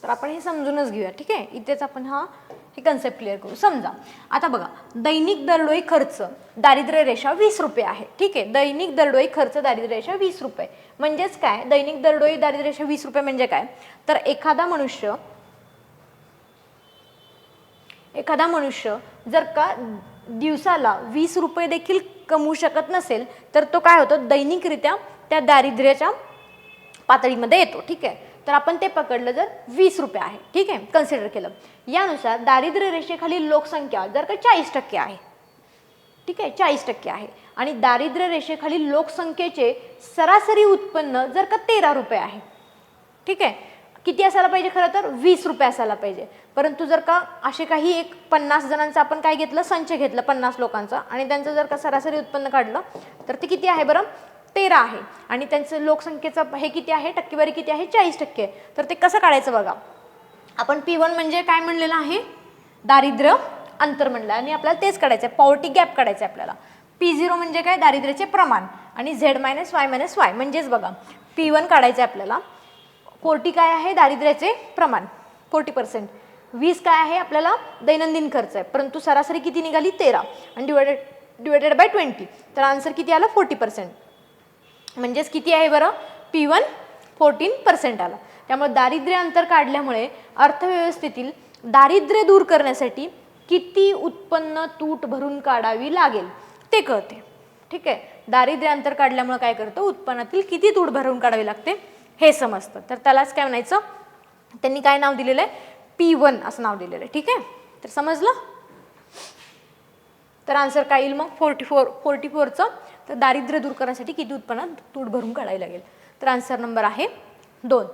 तर आपण हे समजूनच घेऊया. ठीक आहे, इथेच आपण हे कन्सेप्ट क्लिअर करू. समजा आता बघा, दैनिक दरडोई खर्च दारिद्र्य रेषा 20 रुपये आहे. ठीक आहे, दैनिक दरडोई खर्च दारिद्र्य रेषा 20 रुपये म्हणजेच काय, दैनिक दरडोई दारिद्र्य रेषा 20 रुपये म्हणजे काय, तर एखादा मनुष्य जर का दिवसाला 20 रुपये देखील कमवू शकत नसेल तर तो काय होतो, दैनिकरित्या त्या दारिद्र्याच्या पातळीमध्ये येतो. ठीक आहे, तर आपण ते पकडलं जर 20 रुपये आहे. ठीक आहे, कन्सिडर केलं. यानुसार दारिद्र्य रेषेखालील लोकसंख्या जर का 40% आहे. ठीक आहे, 40% आहे आणि दारिद्र्य रेषेखालील लोकसंख्येचे सरासरी उत्पन्न जर का 13 रुपये आहे. ठीक आहे, किती असायला पाहिजे, खरं तर 20 रुपये असायला पाहिजे. परंतु जर का असे काही एक 50 जणांचा आपण काय घेतलं, संच घेतला 50 लोकांचा आणि त्यांचं जर का सरासरी उत्पन्न काढलं तर ते किती आहे बरं, 13 आहे आणि त्यांचं लोकसंख्येचं हे किती आहे, टक्केवारी किती आहे, 40%. तर ते कसं काढायचं बघा, आपण P1 म्हणजे काय म्हणलेलं आहे, दारिद्र्य अंतर म्हणलं आणि आपल्याला तेच काढायचं आहे, पॉवर्टी गॅप काढायचं आहे आपल्याला. P0 म्हणजे काय, दारिद्र्याचे प्रमाण आणि Z - Y - Y म्हणजेच बघा P1 काढायचं आहे आपल्याला. 40 काय आहे, दारिद्र्याचे प्रमाण 40%. 20 काय आहे, आपल्याला दैनंदिन खर्च आहे, परंतु सरासरी किती निघाली, 13 आणि डिवायडेड बाय 20. तर आन्सर किती आलं, 40%. म्हणजेच किती आहे बरं, P1 14% आला. त्यामुळे दारिद्र्य अंतर काढल्यामुळे अर्थव्यवस्थेतील दारिद्र्य दूर करण्यासाठी किती उत्पन्न तूट भरून काढावी लागेल ते कळते. ठीक आहे, दारिद्र्य अंतर काढल्यामुळे काय करतं, उत्पन्नातील किती तूट भरून काढावी लागते हे समजतं. तर त्यालाच काय म्हणायचं, त्यांनी काय नाव दिलेलं आहे, P1 असं नाव दिलेलं आहे. ठीक आहे, तर समजलं. तर आन्सर काय येईल मग, 44चं. तर दारिद्र्य दूर करण्यासाठी किती उत्पन्नात तूट भरून काढावी लागेल. तर आन्सर नंबर आहे 2.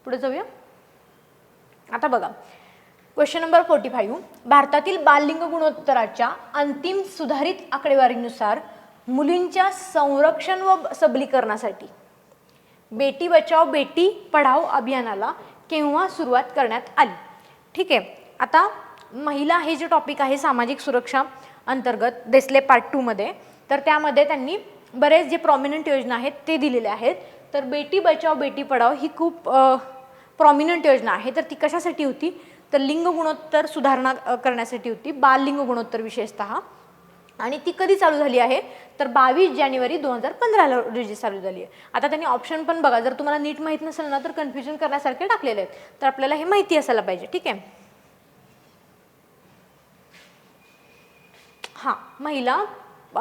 पुढे जाऊया. आता बघा क्वेश्चन नंबर 45. भारतातील बाललिंग गुणोत्तराच्या अंतिम सुधारित आकडेवारीनुसार मुलींच्या संरक्षण व सबलीकरणासाठी बेटी बचाओ बेटी पढाओ अभियानाला केव्हा सुरुवात करण्यात आली. ठीक आहे, आता महिला हे जे टॉपिक आहे सामाजिक सुरक्षा अंतर्गत देसले पार्ट 2 मध्ये, तर त्यामध्ये त्यांनी बरेच जे प्रॉमिनंट योजना आहेत ते दिलेले आहेत. तर बेटी बचाओ बेटी पढाओ ही खूप प्रॉमिनंट योजना आहे. तर ती कशासाठी होती, तर लिंग गुणोत्तर सुधारणा करण्यासाठी होती, बाल लिंग गुणोत्तर विशेषतः. आणि ती कधी चालू झाली आहे, तर 22 जानेवारी 2015 रोजी चालू झाली आहे. आता त्यांनी ऑप्शन पण बघा, जर तुम्हाला नीट माहीत नसेल ना तर कन्फ्युजन करण्यासारखे टाकलेले आहेत, तर आपल्याला हे माहिती असायला पाहिजे. ठीक आहे, महिला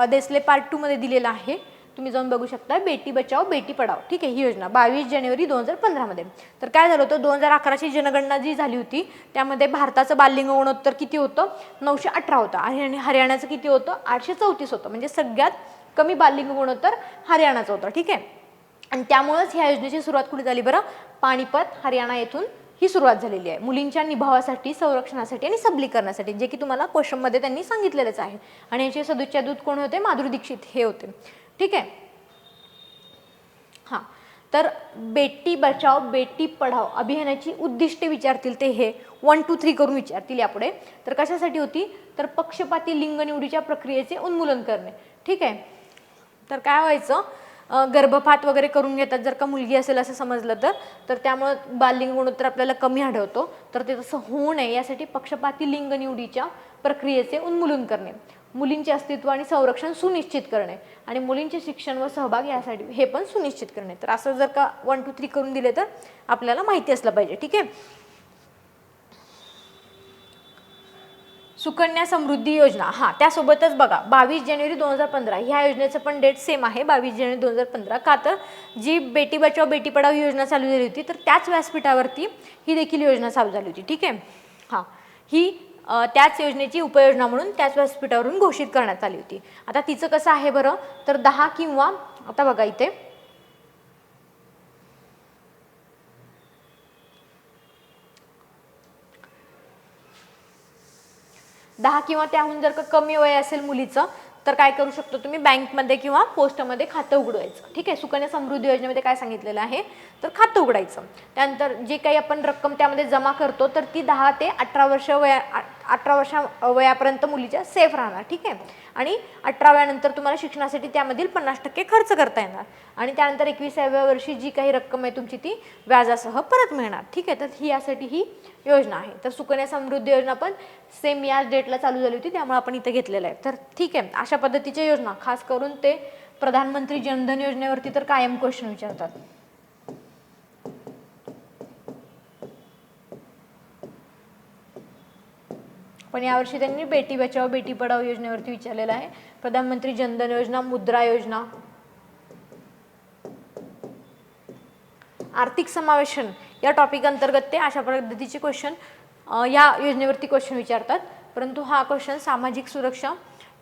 देसले पार्ट 2 मध्ये दिलेला आहे, तुम्ही जाऊन बघू शकता. बेटी बचाओ बेटी पढाओ. ठीक आहे, ही योजना 22 जानेवारी 2015 मध्ये. तर काय झालं होतं, 2011ची जनगणना जी झाली होती त्यामध्ये भारताचं बाललिंग गुणोत्तर किती होतं, 918 होतं आणि हरियाणाचं किती होतं, 834 होतं. म्हणजे सगळ्यात कमी बाललिंग गुणोत्तर हरियाणाचं होतं. ठीक आहे, आणि त्यामुळेच ह्या योजनेची सुरुवात कुठे झाली बरं, पानिपत हरियाणा येथून ही सुरुवात झालेली आहे, मुलींच्या निभावासाठी, संरक्षणासाठी आणि सबलीकरणासाठी, जे की तुम्हाला क्वेश्चनमध्ये त्यांनी सांगितलेलंच आहे. आणि याचे सदुच्च दूत कोण होते, माधुरी दीक्षित हे होते. ठीक आहे, तर बेटी बचाओ बेटी पढाओ अभियानाची उद्दिष्टे विचारतील ते हे 1 2 3 करून विचारतील यापुढे. तर कशासाठी होती, तर पक्षपाती लिंग निवडीच्या प्रक्रियेचे उन्मूलन करणे. ठीक आहे, तर काय व्हायचं, गर्भपात वगैरे करून घेतात जर का मुलगी असेल असं समजलं तर त्यामुळे बाललिंग गुणोत्तर आपल्याला कमी आढळतो. तर ते तसं होऊ नये यासाठी पक्षपाती लिंग निवडीच्या प्रक्रियेचे उन्मूलन करणे, मुलींचे अस्तित्व आणि संरक्षण सुनिश्चित करणे आणि मुलींचे शिक्षण व सहभाग यासाठी हे पण सुनिश्चित करणे. तर असं जर का 1 2 3 करून दिले तर आपल्याला माहिती असलं पाहिजे. ठीक आहे, सुकन्या समृद्धी योजना, हां त्यासोबतच बघा 22 जानेवारी 2015 ह्या योजनेचं पण डेट सेम आहे 22 जानेवारी 2015. का तर जी बेटी बचाओ बेटी पढाओ योजना चालू झाली होती तर त्याच व्यासपीठावरती ही देखील योजना चालू झाली होती. ठीक आहे. हां ही त्याच योजनेची उपयोजना म्हणून त्याच व्यासपीठावरून घोषित करण्यात आली होती. आता तिचं कसं आहे बरं तर 10 किंवा आता बघा इथे 10 किंवा त्याहून जर का कमी वय असेल मुलीचं तर काय करू शकतो तुम्ही बँकमध्ये किंवा पोस्टमध्ये खातं उघडवायचं. ठीक आहे. सुकन्या समृद्धी योजनेमध्ये काय सांगितलेलं आहे तर खातं उघडायचं. त्यानंतर जे काही आपण रक्कम त्यामध्ये जमा करतो तर ती 10 ते 18 वर्ष वयापर्यंत मुलीच्या सेफ राहणार. ठीक आहे. आणि 18व्यानंतर तुम्हाला शिक्षणासाठी त्यामधील 50% खर्च करता येणार आणि त्यानंतर 21व्या वर्षी जी काही रक्कम आहे तुमची ती व्याजासह परत मिळणार. ठीक आहे. तर ही यासाठी ही योजना आहे. तर सुकन्या समृद्धी योजना पण सेम याच डेटला चालू झाली होती त्यामुळे आपण इथे घेतलेलं आहे. तर ठीक आहे. अशा पद्धतीच्या योजना खास करून ते प्रधानमंत्री जनधन योजनेवरती तर कायम क्वेश्चन विचारतात. पण यावर्षी त्यांनी बेटी बचाओ बेटी पढाओ योजनेवरती विचारलेलं आहे. प्रधानमंत्री जनधन योजना, मुद्रा योजना, आर्थिक समावेशन या टॉपिक अंतर्गत ते अशा पद्धतीचे क्वेश्चन या योजनेवरती क्वेश्चन विचारतात. परंतु हा क्वेश्चन सामाजिक सुरक्षा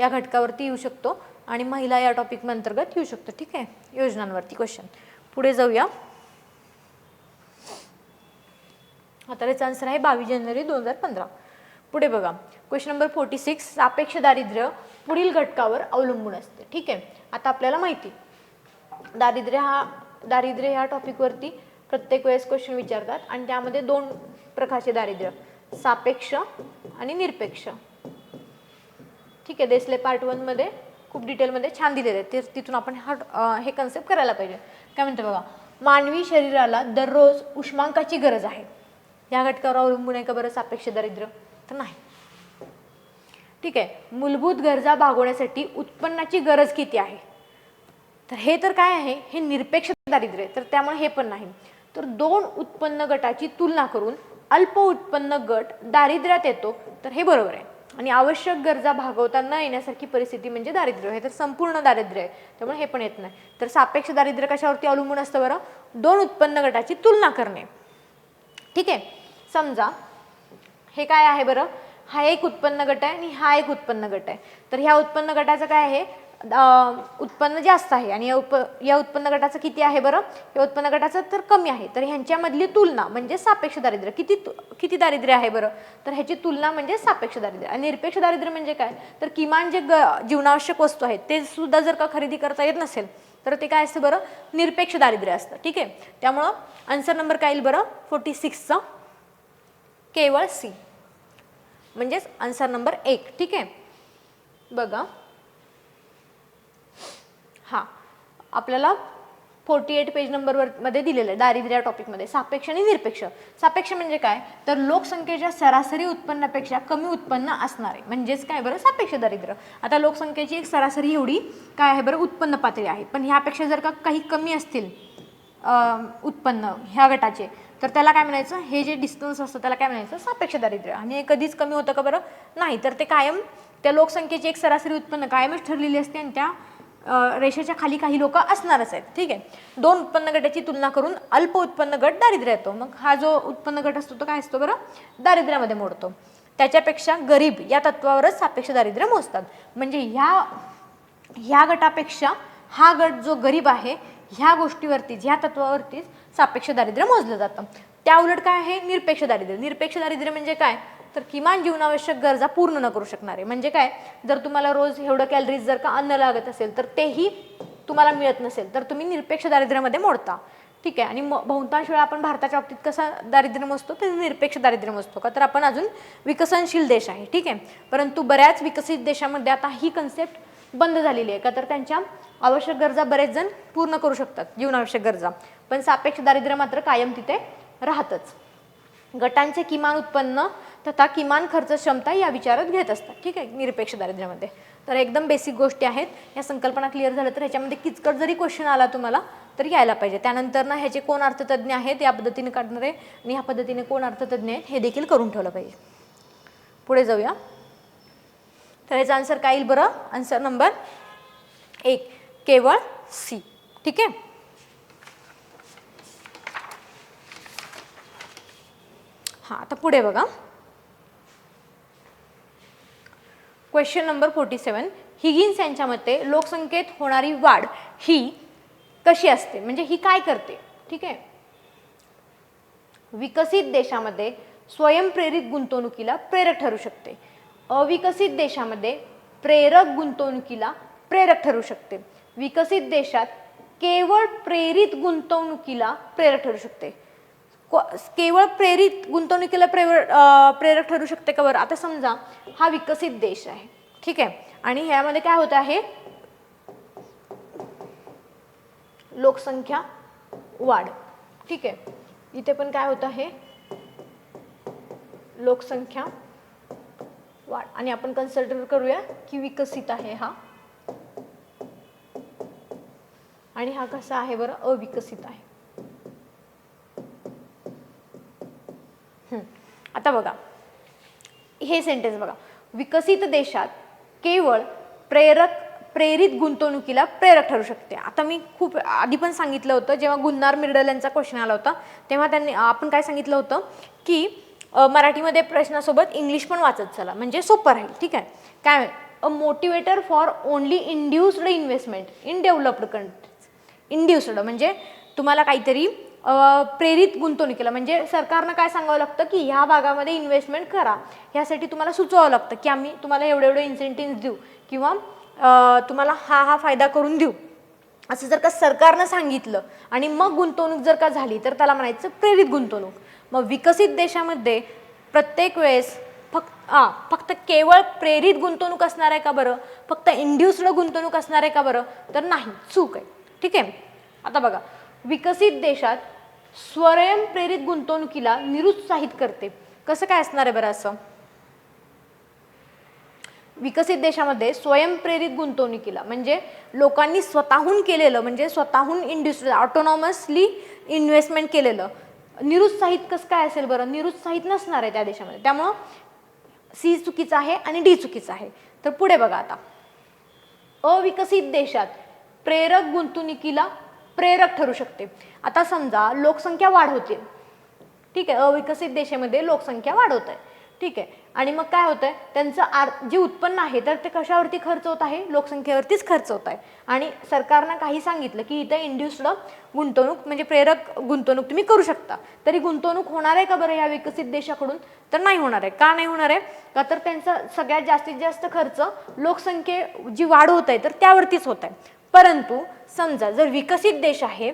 या घटकावरती येऊ शकतो आणि महिला या टॉपिक अंतर्गत येऊ शकतो. ठीक आहे. योजनांवरती क्वेश्चन. पुढे जाऊया. आता याचा आन्सर आहे 22 जानेवारी 2015. पुढे बघा क्वेश्चन नंबर 46 सापेक्ष दारिद्र्य पुढील घटकावर अवलंबून असते. ठीक आहे. आता आपल्याला माहिती दारिद्र्य ह्या टॉपिकवरती प्रत्येक वेळेस क्वेश्चन विचारतात आणि त्यामध्ये 2 प्रकारचे दारिद्र्य सापेक्ष आणि निरपेक्ष. ठीक आहे. देसले पार्ट 1 मध्ये खूप डिटेलमध्ये छान दिलेले आहे. तिथून आपण हे कन्सेप्ट करायला पाहिजे. काय म्हणते बघा मानवी शरीराला दररोज उष्मांकाची गरज आहे. या घटकावर अवलंबून आहे का बरं सापेक्ष दारिद्र्य तर नाही. ठीक आहे. मूलभूत गरजा भागवण्यासाठी उत्पन्नाची गरज किती आहे तर हे तर काय आहे हे निरपेक्ष दारिद्र्य तर त्यामुळे हे पण नाही. तर 2 उत्पन्न गटाची तुलना करून अल्प उत्पन्न गट दारिद्र्यात येतो तर हे बरोबर आहे. आणि आवश्यक गरजा भागवता न येण्यासारखी परिस्थिती म्हणजे दारिद्र्य. हे तर संपूर्ण दारिद्र्य आहे त्यामुळे हे पण येत नाही. तर सापेक्ष दारिद्र्य कशावरती अवलंबून असतं बरं 2 उत्पन्न गटाची तुलना करणे. ठीक आहे. समजा हे काय आहे बरं हा एक उत्पन्न गट आहे आणि हा एक उत्पन्न गट आहे. तर ह्या उत्पन्न गटाचं काय आहे उत्पन्न जास्त आहे आणि या उत्पन्न गटाचं किती आहे बरं या उत्पन्न गटाचं तर कमी आहे. तर ह्यांच्यामधली तुलना म्हणजे सापेक्ष दारिद्र्य. किती दारिद्र्य आहे बरं तर ह्याची तुलना म्हणजे सापेक्ष दारिद्र्य. आणि निरपेक्ष दारिद्र्य म्हणजे काय तर किमान जे जीवनावश्यक वस्तू आहेत ते सुद्धा जर का खरेदी करता येत नसेल तर ते काय असतं बरं निरपेक्ष दारिद्र्य असतं. ठीक आहे. त्यामुळं आन्सर नंबर काय येईल बरं 46चा केवळ सी म्हणजेच आन्सर नंबर 1. ठीक आहे. बघा हा आपल्याला 48 पेज नंबर मध्ये दिलेलं आहे दारिद्र्य टॉपिकमध्ये सापेक्ष आणि निरपेक्ष. सापेक्ष म्हणजे काय तर लोकसंख्येच्या सरासरी उत्पन्नापेक्षा कमी उत्पन्न असणारे म्हणजेच काय बरं सापेक्ष दारिद्र्य. आता लोकसंख्येची एक सरासरी एवढी काय आहे बरं उत्पन्न पातळी आहे पण ह्यापेक्षा जर का काही कमी असतील उत्पन्न ह्या गटाचे तर त्याला काय म्हणायचं हे जे डिस्टन्स असतं त्याला काय म्हणायचं सापेक्ष दारिद्र्य. आणि हे कधीच कमी होतं का बरं नाही. तर ते कायम त्या लोकसंख्येची एक सरासरी उत्पन्न कायमच ठरलेली असते आणि त्या रेषेच्या खाली काही लोक असणारच आहेत. ठीक आहे. 2 उत्पन्न गटाची तुलना करून अल्प उत्पन्न गट दारिद्र्य येतो. मग हा जो उत्पन्न गट असतो तो काय असतो बरं दारिद्र्यामध्ये मोडतो. त्याच्यापेक्षा गरीब या तत्वावरच सापेक्ष दारिद्र्य मोजतात. म्हणजे ह्या गटापेक्षा हा गट जो गरीब आहे ह्या गोष्टीवरतीच ह्या तत्वावरतीच सापेक्ष दारिद्र्य मोजलं जातं. त्या उलट काय आहे निरपेक्ष दारिद्र्य. निरपेक्ष दारिद्र्य म्हणजे काय तर किमान जीवनावश्यक गरजा पूर्ण न करू शकणारे. म्हणजे काय जर तुम्हाला रोज एवढं कॅलरीज जर का अन्न लागत असेल तर तेही तुम्हाला मिळत नसेल तर तुम्ही निरपेक्ष दारिद्र्यामध्ये मोडता. ठीक आहे. आणि बहुतांश वेळा आपण भारताच्या बाबतीत कसं दारिद्र्य मोजतो तर निरपेक्ष दारिद्र्य मोजतो का तर आपण अजून विकसनशील देश आहे. ठीक आहे. परंतु बऱ्याच विकसित देशामध्ये आता ही कन्सेप्ट बंद झालेली आहे का तर त्यांच्या आवश्यक गरजा बरेच जण पूर्ण करू शकतात जीवनावश्यक गरजा पण सापेक्ष दारिद्र्य मात्र कायम तिथे राहतच. गटांचे किमान उत्पन्न तथा किमान खर्च क्षमता या विचारात घेत असतात. ठीक आहे निरपेक्ष दारिद्र्यामध्ये. तर एकदम बेसिक गोष्टी आहेत. या संकल्पना क्लिअर झाल्या तर ह्याच्यामध्ये किचकट जरी क्वेश्चन आला तुम्हाला तरी यायला पाहिजे. त्यानंतर ना ह्याचे कोण अर्थतज्ञ आहेत या पद्धतीने काढणारे आणि ह्या पद्धतीने कोण अर्थतज्ञ आहेत हे देखील करून ठेवलं पाहिजे. पुढे जाऊया. तर याचा आन्सर काय येईल बरं? आन्सर नंबर 1 केवळ सी. ठीक आहे. हा, आता पुढे बघा. Question number 47. हिगिन्स यांच्या मते लोकसंख्येत होणारी वाढ ही कशी असते, म्हणजे ही काय करते? ठीक आहे. विकसित देशामध्ये स्वयंप्रेरित गुंतवणुकीला प्रेरक ठरू शकते. अविकसित देशामध्ये प्रेरक गुंतवणुकीला प्रेरक ठरू शकते. विकसित देशात केवळ प्रेरित गुंतवणुकीला प्रेरक ठरू शकते. केवळ प्रेरित गुंतवणुकीला प्रेरक ठरू शकते का बरं? आता समजा हा विकसित देश आहे. ठीक आहे. आणि ह्यामध्ये काय होत आहे? लोकसंख्या वाढ. ठीक आहे. इथे पण काय होत आहे? लोकसंख्या वाढ. आणि आपण कन्सिडर करूया की विकसित आहे हा, आणि हा कसा आहे बरं? अविकसित आहे. आता बघा हे सेंटेन्स बघा. विकसित देशात केवळ प्रेरित गुंतवणुकीला प्रेरक ठरू शकते. आता मी खूप आधी पण सांगितलं होतं, जेव्हा गुन्नार मिर्डल यांचा क्वेश्चन आला होता तेव्हा त्यांनी आपण काय सांगितलं होतं की मराठीमध्ये प्रश्नासोबत इंग्लिश पण वाचत चला, म्हणजे सोपं राहील. ठीक आहे. काय? अ motivator for only induced investment in developed countries. Induced म्हणजे तुम्हाला काहीतरी प्रेरित गुंतवणुकीला, म्हणजे सरकारनं काय सांगावं लागतं की ह्या भागामध्ये इन्व्हेस्टमेंट करा, ह्यासाठी तुम्हाला सुचवावं लागतं की आम्ही तुम्हाला एवढे इन्सेंटिव्ह देऊ किंवा तुम्हाला हा फायदा करून देऊ, असं जर का सरकारनं सांगितलं आणि मग गुंतवणूक जर का झाली तर त्याला प्रेरित गुंतवणूक. मग विकसित देशामध्ये प्रत्येक वेळेस फक्त केवळ प्रेरित गुंतवणूक असणार आहे का बरं? फक्त इंड्युस्ड गुंतवणूक असणार आहे का बरं? तर नाही, चूक आहे. ठीक आहे. आता बघा, विकसित देशात स्वयंप्रेरित गुंतवणुकीला निरुत्साहित करते. कसं काय असणार आहे बरं असं? विकसित देशामध्ये स्वयंप्रेरित गुंतवणुकीला म्हणजे लोकांनी स्वतःहून केलेलं, म्हणजे स्वतःहून इंडस्ट्री ऑटोनॉमसली इन्व्हेस्टमेंट केलेलं निरुत्साहित कसं काय असेल बरं? निरुत्साहित नसणार आहे त्या देशामध्ये. त्यामुळं सी चुकीचं आहे आणि डी चुकीचं आहे. तर पुढे बघा आता, अविकसित देशात प्रेरक गुंतवणुकीला प्रेरक ठरू शकते. आता समजा लोकसंख्या वाढ होते. ठीक आहे. अविकसित देशामध्ये लोकसंख्या वाढ होत आहे. ठीक आहे. आणि मग काय होत आहे? त्यांचं जे उत्पन्न आहे तर ते कशावरती खर्च होत आहे? लोकसंख्येवरतीच खर्च होत आहे. आणि सरकारनं काही सांगितलं की इथं इंड्युस्ड गुंतवणूक म्हणजे प्रेरक गुंतवणूक तुम्ही करू शकता, तरी गुंतवणूक होणार आहे का बरं या विकसित देशाकडून? तर नाही होणार आहे. का नाही होणार आहे? का तर त्यांचा सगळ्यात जास्तीत जास्त खर्च लोकसंख्ये जी वाढ होत आहे तर त्यावरतीच होत आहे. परंतु समजा जर विकसित देश आहे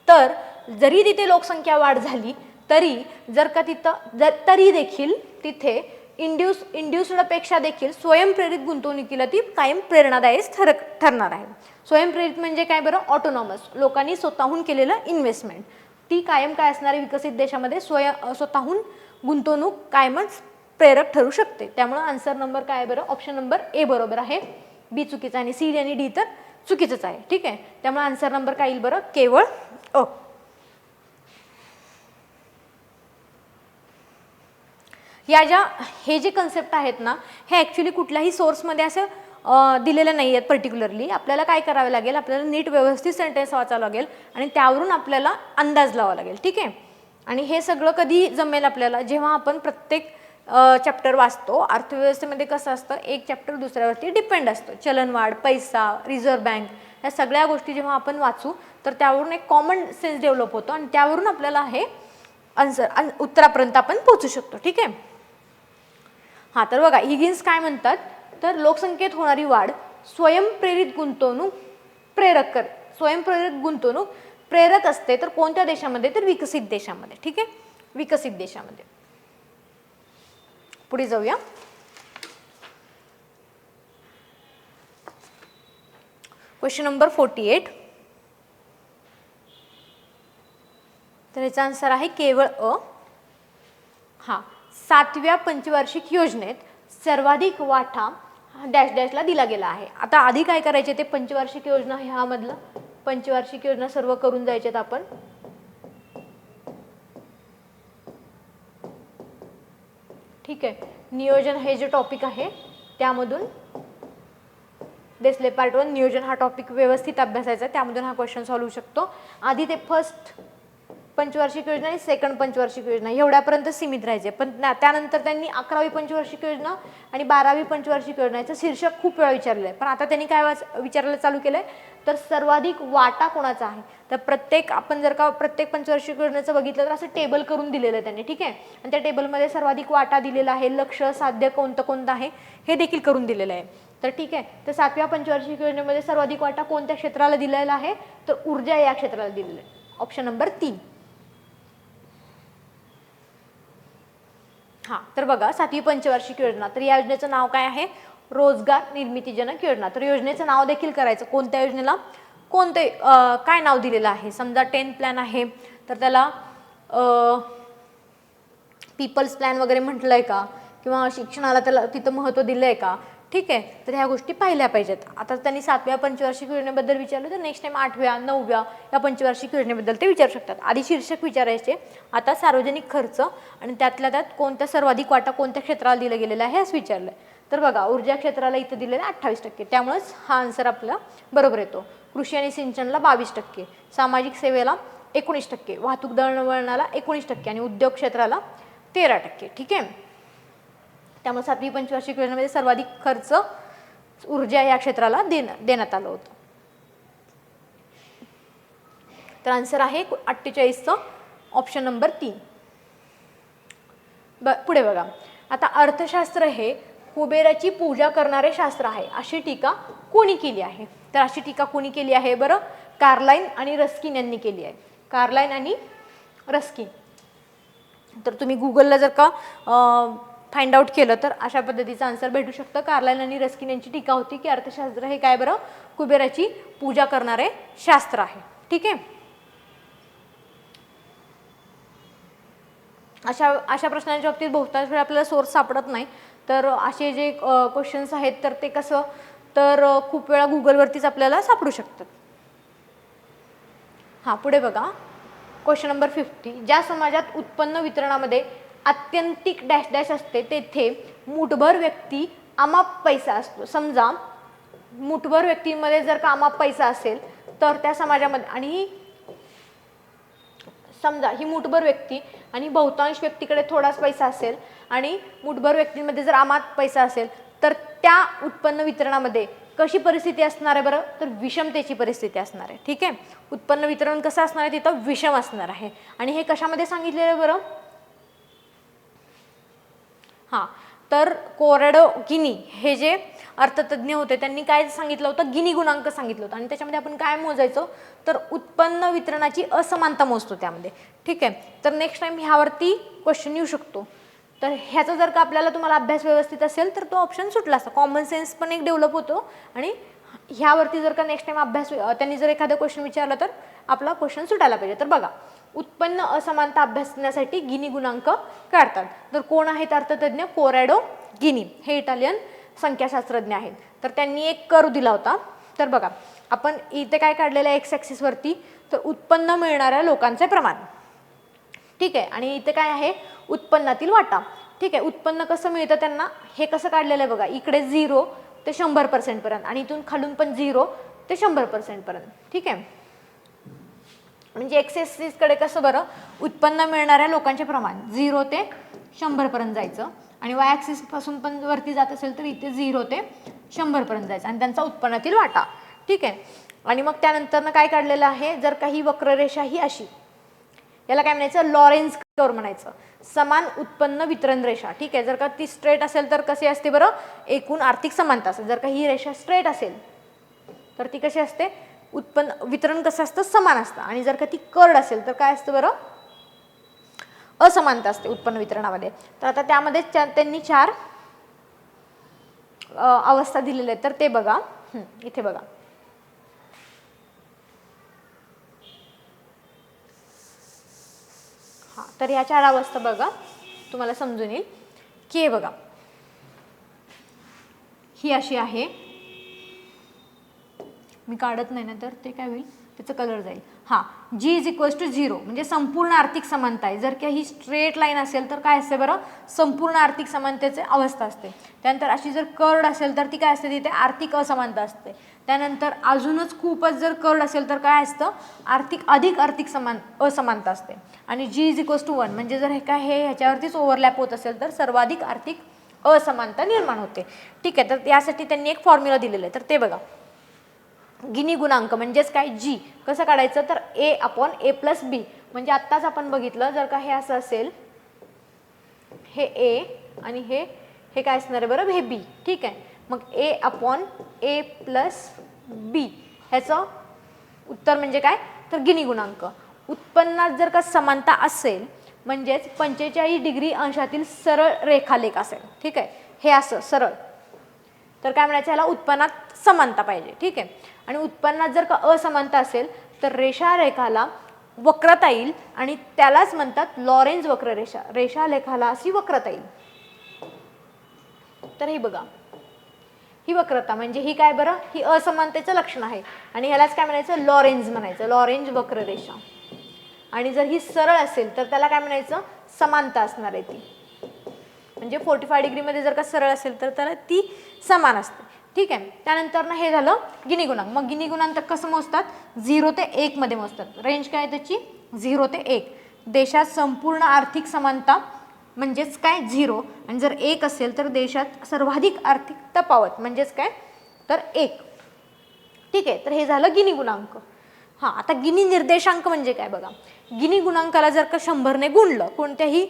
तर जरी तिथे लोकसंख्या वाढ झाली तरी जर का तरी देखील तिथे इंड्युस्डपेक्षा देखील स्वयंप्रेरित गुंतवणुकीला ती कायम प्रेरणादायी ठरणार आहे. स्वयंप्रेरित म्हणजे काय बरं? ऑटोनॉमस, लोकांनी स्वतःहून केलेलं इन्व्हेस्टमेंट, ती कायम काय असणार आहे? विकसित देशामध्ये स्वतःहून गुंतवणूक कायमच प्रेरक ठरू शकते. त्यामुळे आन्सर नंबर काय बरं? ऑप्शन नंबर ए बरोबर आहे. बी चुकीचा आणि सी आणि डी तर चुकीचंच आहे. ठीक आहे. त्यामुळे आन्सर नंबर काय येईल बरं? केवळ अ. हे जे कन्सेप्ट आहेत ना, हे ॲक्च्युली कुठल्याही सोर्समध्ये असं दिलेलं नाही आहेत पर्टिक्युलरली. आपल्याला काय करावं लागेल? आपल्याला नीट व्यवस्थित सेंटेन्स वाचावं लागेल आणि त्यावरून आपल्याला अंदाज लावावा लागेल. ठीक आहे. आणि हे सगळं कधी जमेल आपल्याला? जेव्हा आपण प्रत्येक चॅप्टर वाचतो. अर्थव्यवस्थेमध्ये कसं असतं, एक चॅप्टर दुसऱ्यावरती डिपेंड असतं. चलनवाढ, पैसा, रिझर्व्ह बँक, ह्या सगळ्या गोष्टी जेव्हा आपण वाचू तर त्यावरून एक कॉमन सेन्स डेव्हलप होतो आणि त्यावरून आपल्याला हे उत्तरापर्यंत आपण पोहोचू शकतो. ठीक आहे. हां, तर बघा हिगिन्स काय म्हणतात, तर लोकसंख्येत होणारी वाढ स्वयंप्रेरित गुंतवणूक प्रेरक असते. तर कोणत्या देशामध्ये? तर विकसित देशामध्ये. ठीक आहे. विकसित देशामध्ये. पुढे जाऊया. Question number 48. तर याचा आन्सर आहे केवळ अ. हा, 7व्या पंचवार्षिक योजनेत सर्वाधिक वाटा डॅश डॅशला दिला गेला आहे. आता आधी काय करायचे? ते पंचवार्षिक योजना ह्यामधलं पंचवार्षिक योजना सर्व करून जायचेत आपण. ठीक आहे. नियोजन हे जे टॉपिक आहे त्यामधून बेसले पार्ट 1 नियोजन हा टॉपिक व्यवस्थित अभ्यासायचा, त्यामधून हा क्वेश्चन सॉल्व्ह होऊ शकतो. आधी ते फर्स्ट पंचवार्षिक योजना आणि सेकंड पंचवार्षिक योजना एवढ्यापर्यंत सीमित राहायचे, पण त्यानंतर त्यांनी 11वी पंचवार्षिक योजना आणि 12वी पंचवार्षिक योजनेचं शीर्षक खूप वेळा विचारलं आहे. पण आता त्यांनी काय विचारायला चालू केलं आहे, तर सर्वाधिक वाटा कोणाचा आहे. तर आपण जर का प्रत्येक पंचवार्षिक योजनेचं बघितलं तर असं टेबल करून दिलेलं आहे त्यांनी, ठीक आहे. आणि त्या टेबलमध्ये सर्वाधिक वाटा दिलेला आहे, लक्ष्य साध्य कोणतं आहे हे देखील करून दिलेलं आहे. तर ठीक आहे, तर 7व्या पंचवार्षिक योजनेमध्ये सर्वाधिक वाटा कोणत्या क्षेत्राला दिलेला आहे, तर ऊर्जा या क्षेत्राला दिलेला आहे. Option number 3. हां, तर बघा 7वी पंचवार्षिक योजना, तर या योजनेचं नाव काय आहे, रोजगार निर्मितीजनक योजना. तर योजनेचं नाव देखील करायचं, कोणत्या योजनेला काय नाव दिलेलं आहे. समजा 10 प्लॅन आहे तर त्याला पीपल्स प्लॅन वगैरे म्हटलंय का, किंवा शिक्षणाला त्याला तिथं महत्त्व दिलंय का, ठीक आहे. तर ह्या गोष्टी पाहिल्या पाहिजेत. आता त्यांनी 7व्या पंचवार्षिक योजनेबद्दल विचारलं तर नेक्स्ट टाइम 8व्या 9व्या या पंचवार्षिक योजनेबद्दल ते विचारू शकतात. आधी शीर्षक विचारायचे, आता सार्वजनिक खर्च आणि त्यातल्या त्यात कोणत्या सर्वाधिक वाटा कोणत्या क्षेत्राला दिला गेलेला आहे असं विचारलंय. तर बघा ऊर्जा क्षेत्राला इथं दिलेलं 28%, त्यामुळेच हा आन्सर आपला बरोबर येतो. कृषी आणि सिंचनला 22%, सामाजिक सेवेला 19%, वाहतूक दळणवळणाला 19% आणि उद्योग क्षेत्राला 13%, ठीक आहे. त्यामुळे 7वी पंचवार्षिक योजनेमध्ये सर्वाधिक खर्च ऊर्जा या क्षेत्राला देण्यात आलं होतं. तर आन्सर आहे 48चं ऑप्शन नंबर 3. पुढे बघा, आता अर्थशास्त्र हे कुबेराची पूजा करणारे शास्त्र आहे अशी टीका कोणी केली आहे. तर अशी टीका कोणी केली आहे बरं, कार्लाइन आणि रस्किन यांनी केली आहे. कार्लाइन आणि रस्किन. तर तुम्ही गुगलला जर का फाइंड आउट केलं तर अशा पद्धतीचं आन्सर भेटू शकतं. कार्लाइन आणि रस्किन यांची टीका होती की अर्थशास्त्र हे काय बरं, कुबेराची पूजा करणारे शास्त्र आहे, ठीक आहे. अशा प्रश्नांच्या बाबतीत बहुतांश वेळा आपल्याला सोर्स सापडत नाही. तर असे जे क्वेश्चन्स आहेत तर ते कसं, तर खूप वेळा गुगलवरतीच आपल्याला सापडू शकतात. हां, पुढे बघा क्वेश्चन नंबर 50. ज्या समाजात उत्पन्न वितरणामध्ये आत्यंतिक डॅश डॅश असते तेथे मुठभर व्यक्ती अमाप पैसा असतो. समजा मुठभर व्यक्तींमध्ये जर का अमाप पैसा असेल तर त्या समाजामध्ये, आणि समजा ही मुठभर व्यक्ती आणि बहुतांश व्यक्तीकडे थोडाच पैसा असेल आणि मुठभर व्यक्तींमध्ये जर अमाप पैसा असेल तर त्या उत्पन्न वितरणामध्ये कशी परिस्थिती असणार आहे बरं, तर विषमतेची परिस्थिती असणार आहे, ठीक आहे. उत्पन्न वितरण कसं असणार आहे, तिथं विषम असणार आहे. आणि हे कशामध्ये सांगितलेलं आहे बरं, हां, तर कोरॅडो गिनी हे जे अर्थतज्ञ होते त्यांनी काय सांगितलं होतं, गिनी गुणांक सांगितलं होतं. आणि त्याच्यामध्ये आपण काय मोजायचो, तर उत्पन्न वितरणाची असमानता मोजतो त्यामध्ये, ठीक आहे. तर नेक्स्ट टाइम ह्यावरती क्वेश्चन येऊ शकतो. तर ह्याचा जर का आपल्याला तुम्हाला अभ्यास व्यवस्थित असेल तर तो ऑप्शन सुटला असता. कॉमन सेन्स पण एक डेव्हलप होतो आणि ह्यावरती जर का नेक्स्ट टाइम अभ्यास त्यांनी जर एखादा क्वेश्चन विचारला तर आपला क्वेश्चन सुटायला पाहिजे. तर बघा, उत्पन्न असमानता अभ्यासण्यासाठी गिनी गुणांक काढतात. तर कोण आहेत अर्थतज्ञ, कोरॅडो गिनी, हे इटालियन संख्याशास्त्रज्ञ आहेत. तर त्यांनी एक कर्व दिला होता. तर बघा, आपण इथे काय काढलेलं आहे एक्स ॲक्सिस वरती, तर उत्पन्न मिळणाऱ्या लोकांचे प्रमाण, ठीक आहे. आणि इथे काय आहे, उत्पन्नातील वाटा, ठीक आहे. उत्पन्न कसं मिळतं त्यांना हे कसं काढलेलं आहे बघा, इकडे 0 ते 100% पर्यंत आणि इथून खालून पण 0 ते 100% पर्यंत, ठीक आहे. म्हणजे एक्स ॲक्सिसकडे कसं बरं, उत्पन्न मिळणाऱ्या लोकांचे प्रमाण 0 ते 100 पर्यंत जायचं आणि वाय ॲक्सिस पासून पण वरती जात असेल तर इथे 0 ते 100 पर्यंत जायचं आणि त्यांचा उत्पन्नातील वाटा, ठीक आहे. आणि मग त्यानंतर काय काढलेलं आहे, जर काही वक्ररेषा ही अशी, याला काय म्हणायचं, लॉरेन्झ कर्व म्हणायचं, समान उत्पन्न वितरण रेषा, ठीक आहे. जर का ती स्ट्रेट असेल तर कशी असते बरं, एकूण आर्थिक समानता असेल. जर का ही रेषा स्ट्रेट असेल तर ती कशी असते, उत्पन्न वितरण कसं असतं, समान असतं. आणि जर का ती कर्ड असेल तर काय असतं बरं, असमानता असते उत्पन्न वितरणामध्ये. तर आता त्यामध्ये त्यांनी 4 अवस्था दिलेल्या आहेत. तर ते बघा, इथे बघा, हां, तर ह्या 4 अवस्था बघा तुम्हाला समजून येईल की हे बघा, ही अशी आहे, मी काढत नाही ना तर ते काय होईल, त्याचं कलर जाईल. हां, G इज इक्वल्स टू 0 म्हणजे संपूर्ण आर्थिक समानता आहे. जर का ही स्ट्रेट लाईन असेल तर काय असते बरं, संपूर्ण आर्थिक समानतेची अवस्था असते. त्यानंतर अशी जर कर्ड असेल तर ती काय असते, तिथे आर्थिक असमानता असते. त्यानंतर अजूनच खूपच जर कर्ड असेल तर काय असतं, अधिक आर्थिक असमानता असते. आणि G इज इक्वल्स टू 1 म्हणजे जर हे काय हे ह्याच्यावरतीच ओव्हरलॅप होत असेल तर सर्वाधिक आर्थिक असमानता निर्माण होते. ठीक आहे, तर यासाठी त्यांनी एक फॉर्म्युला दिलेला आहे. तर ते बघा, गिनी गुणांक म्हणजेच काय, G कसं काढायचं, तर A/A+B म्हणजे आत्ताच आपण बघितलं, जर का हे असं असेल, हे A आणि हे काय असणार आहे बरं, हे B. ठीक आहे, मग A/A+B ह्याचं उत्तर म्हणजे काय, तर गिनी गुणांक. उत्पन्नात जर का समानता असेल म्हणजेच 45 डिग्री अंशातील सरळ रेखालेख असेल. ठीक आहे, हे असं सरळ, तर काय म्हणायचं, याला उत्पन्नात समानता पाहिजे. ठीक आहे, आणि उत्पन्नात जर का असमानता असेल तर रेषालेखाला वक्रता येईल आणि त्यालाच म्हणतात लॉरेंझ वक्ररेषा. रेषालेखाला अशी वक्रता येईल. तर हे बघा, ही वक्रता म्हणजे ही काय बरं, ही असमानतेचं लक्षण आहे आणि ह्यालाच काय म्हणायचं, लॉरेंझ म्हणायचं, लॉरेंझ वक्ररेषा. आणि जर ही सरळ असेल तर त्याला काय म्हणायचं, समानता असणार आहे ती. म्हणजे 45 डिग्रीमध्ये जर का सरळ असेल तर त्याला ती समान असते. ठीक आहे, त्यानंतर ना हे झालं गिनी गुणांक. मग गिनी गुणांक कसं मोजतात, 0 ते 1 मध्ये मोजतात. रेंज काय आहे त्याची, 0 ते 1. देशात संपूर्ण आर्थिक समानता म्हणजेच काय 0, आणि जर 1 असेल तर देशात सर्वाधिक आर्थिक तफावत म्हणजेच काय, तर 1. ठीक आहे, तर हे झालं गिनी गुणांक. हां, आता गिनी निर्देशांक म्हणजे काय बघा, गिनी गुणांकाला जर का 100ने गुणलं, कोणत्याही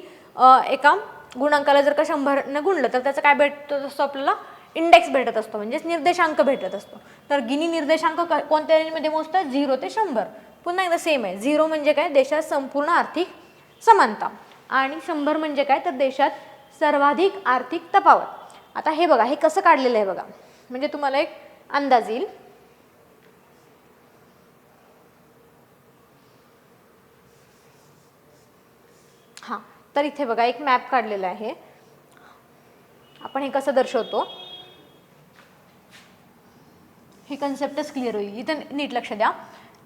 एका गुणांकाला जर का 100ने गुणलं तर त्याचं काय भेटत असतो आपल्याला, इंडेक्स भेटत असतो म्हणजेच निर्देशांक भेटत असतो. तर गिनी निर्देशांक कोणत्या रेंजमध्ये मोजतात, 0 ते 100. पुन्हा एकदा सेम आहे, 0 म्हणजे काय, देशात संपूर्ण आर्थिक समानता, आणि 100 म्हणजे काय, तर देशात सर्वाधिक आर्थिक तफावत. आता हे बघा, हे कसं काढलेलं आहे बघा, म्हणजे तुम्हाला एक अंदाज येईल. हां, तर इथे बघा एक मॅप काढलेला आहे. आपण हे कसं दर्शवतो, हे कन्सेप्टच क्लिअर होईल. इथं नीट लक्ष द्या.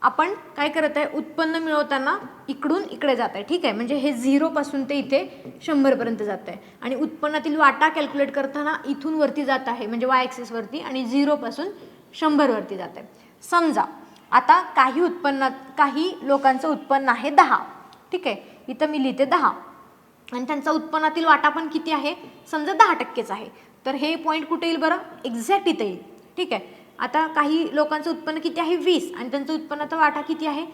आपण काय करत आहे, उत्पन्न मिळवताना इकडून इकडे जात आहे. ठीक आहे, म्हणजे हे 0 पासून ते इथे 100 पर्यंत जात आहे, आणि उत्पन्नातील वाटा कॅल्क्युलेट करताना इथून वरती जात आहे म्हणजे वाय ॲक्सिस वरती, आणि 0 पासून 100 वरती जात आहे. समजा आता काही लोकांचं उत्पन्न आहे 10. ठीक आहे, इथं मी लिहिते 10, आणि त्यांचा उत्पन्नातील वाटा पण किती आहे, समजा 10%च आहे. तर हे पॉईंट कुठे येईल बरं, एक्झॅक्ट इथे येईल. ठीक आहे, आता काही लोकांचं उत्पन्न किती आहे, 20, आणि त्यांचा उत्पन्नाचा वाटा किती आहे,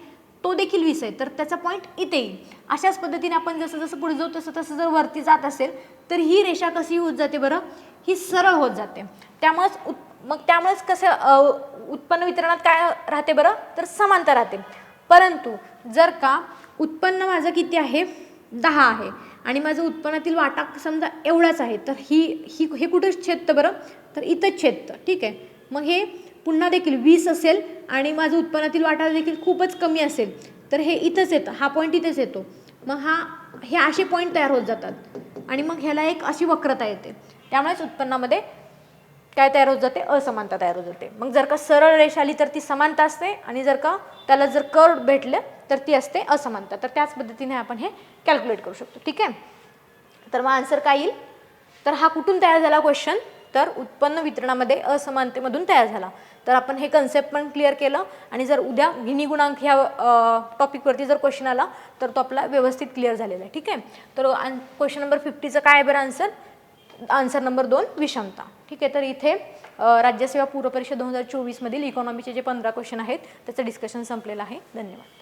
तो देखील 20 आहे, तर त्याचा पॉईंट इथे येईल. अशाच पद्धतीने आपण जसं जसं पुढे जाऊ तसं तसं जर वरती जात असेल तर ही रेषा कशी होत जाते बरं, ही सरळ होत जाते. त्यामुळेच कसं उत्पन्न वितरणात काय राहते बरं, तर समानता राहते. परंतु जर का उत्पन्न माझं किती आहे, 10 आहे, आणि माझं उत्पन्नातील वाटा समजा एवढाच आहे, तर हे कुठं छेदतं बरं, तर इथंच छेदतं. ठीक आहे, मग हे पुन्हा देखील 20 असेल आणि माझं उत्पन्नातील वाटा देखील खूपच कमी असेल तर हे इथंच येतं, हा पॉईंट इथेच येतो. मग हे असे पॉईंट तयार होत जातात, आणि मग ह्याला एक अशी वक्रता येते. त्यामुळेच उत्पन्नामध्ये काय तयार होत जाते, असमानता तयार होत जाते. मग जर का सरळ रेषा आली तर ती समानता असते, आणि जर का त्याला जर कर्व भेटले तर ती असते असमानता. तर त्याच पद्धतीने आपण हे कॅल्क्युलेट करू शकतो. ठीक आहे, तर मग आन्सर काय येईल, तर हा कुठून तयार झाला क्वेश्चन, तर उत्पन्न वितरणामध्ये असमानतेमधून तयार झाला. तर आपण हे कन्सेप्ट पण क्लिअर केलं, आणि जर उद्या गिनी गुणांक ह्या टॉपिकवरती जर क्वेश्चन आला तर तो आपला व्यवस्थित क्लिअर झालेला आहे. ठीक आहे, तर क्वेश्चन नंबर 50चं काय आहे बरं आन्सर नंबर 2 विषमता. ठीक आहे, तर इथे राज्यसेवा पूर्व परीक्षा 2024 मधील इकॉनॉमीचे जे 15 क्वेश्चन आहेत त्याचं डिस्कशन संपलेलं आहे. धन्यवाद.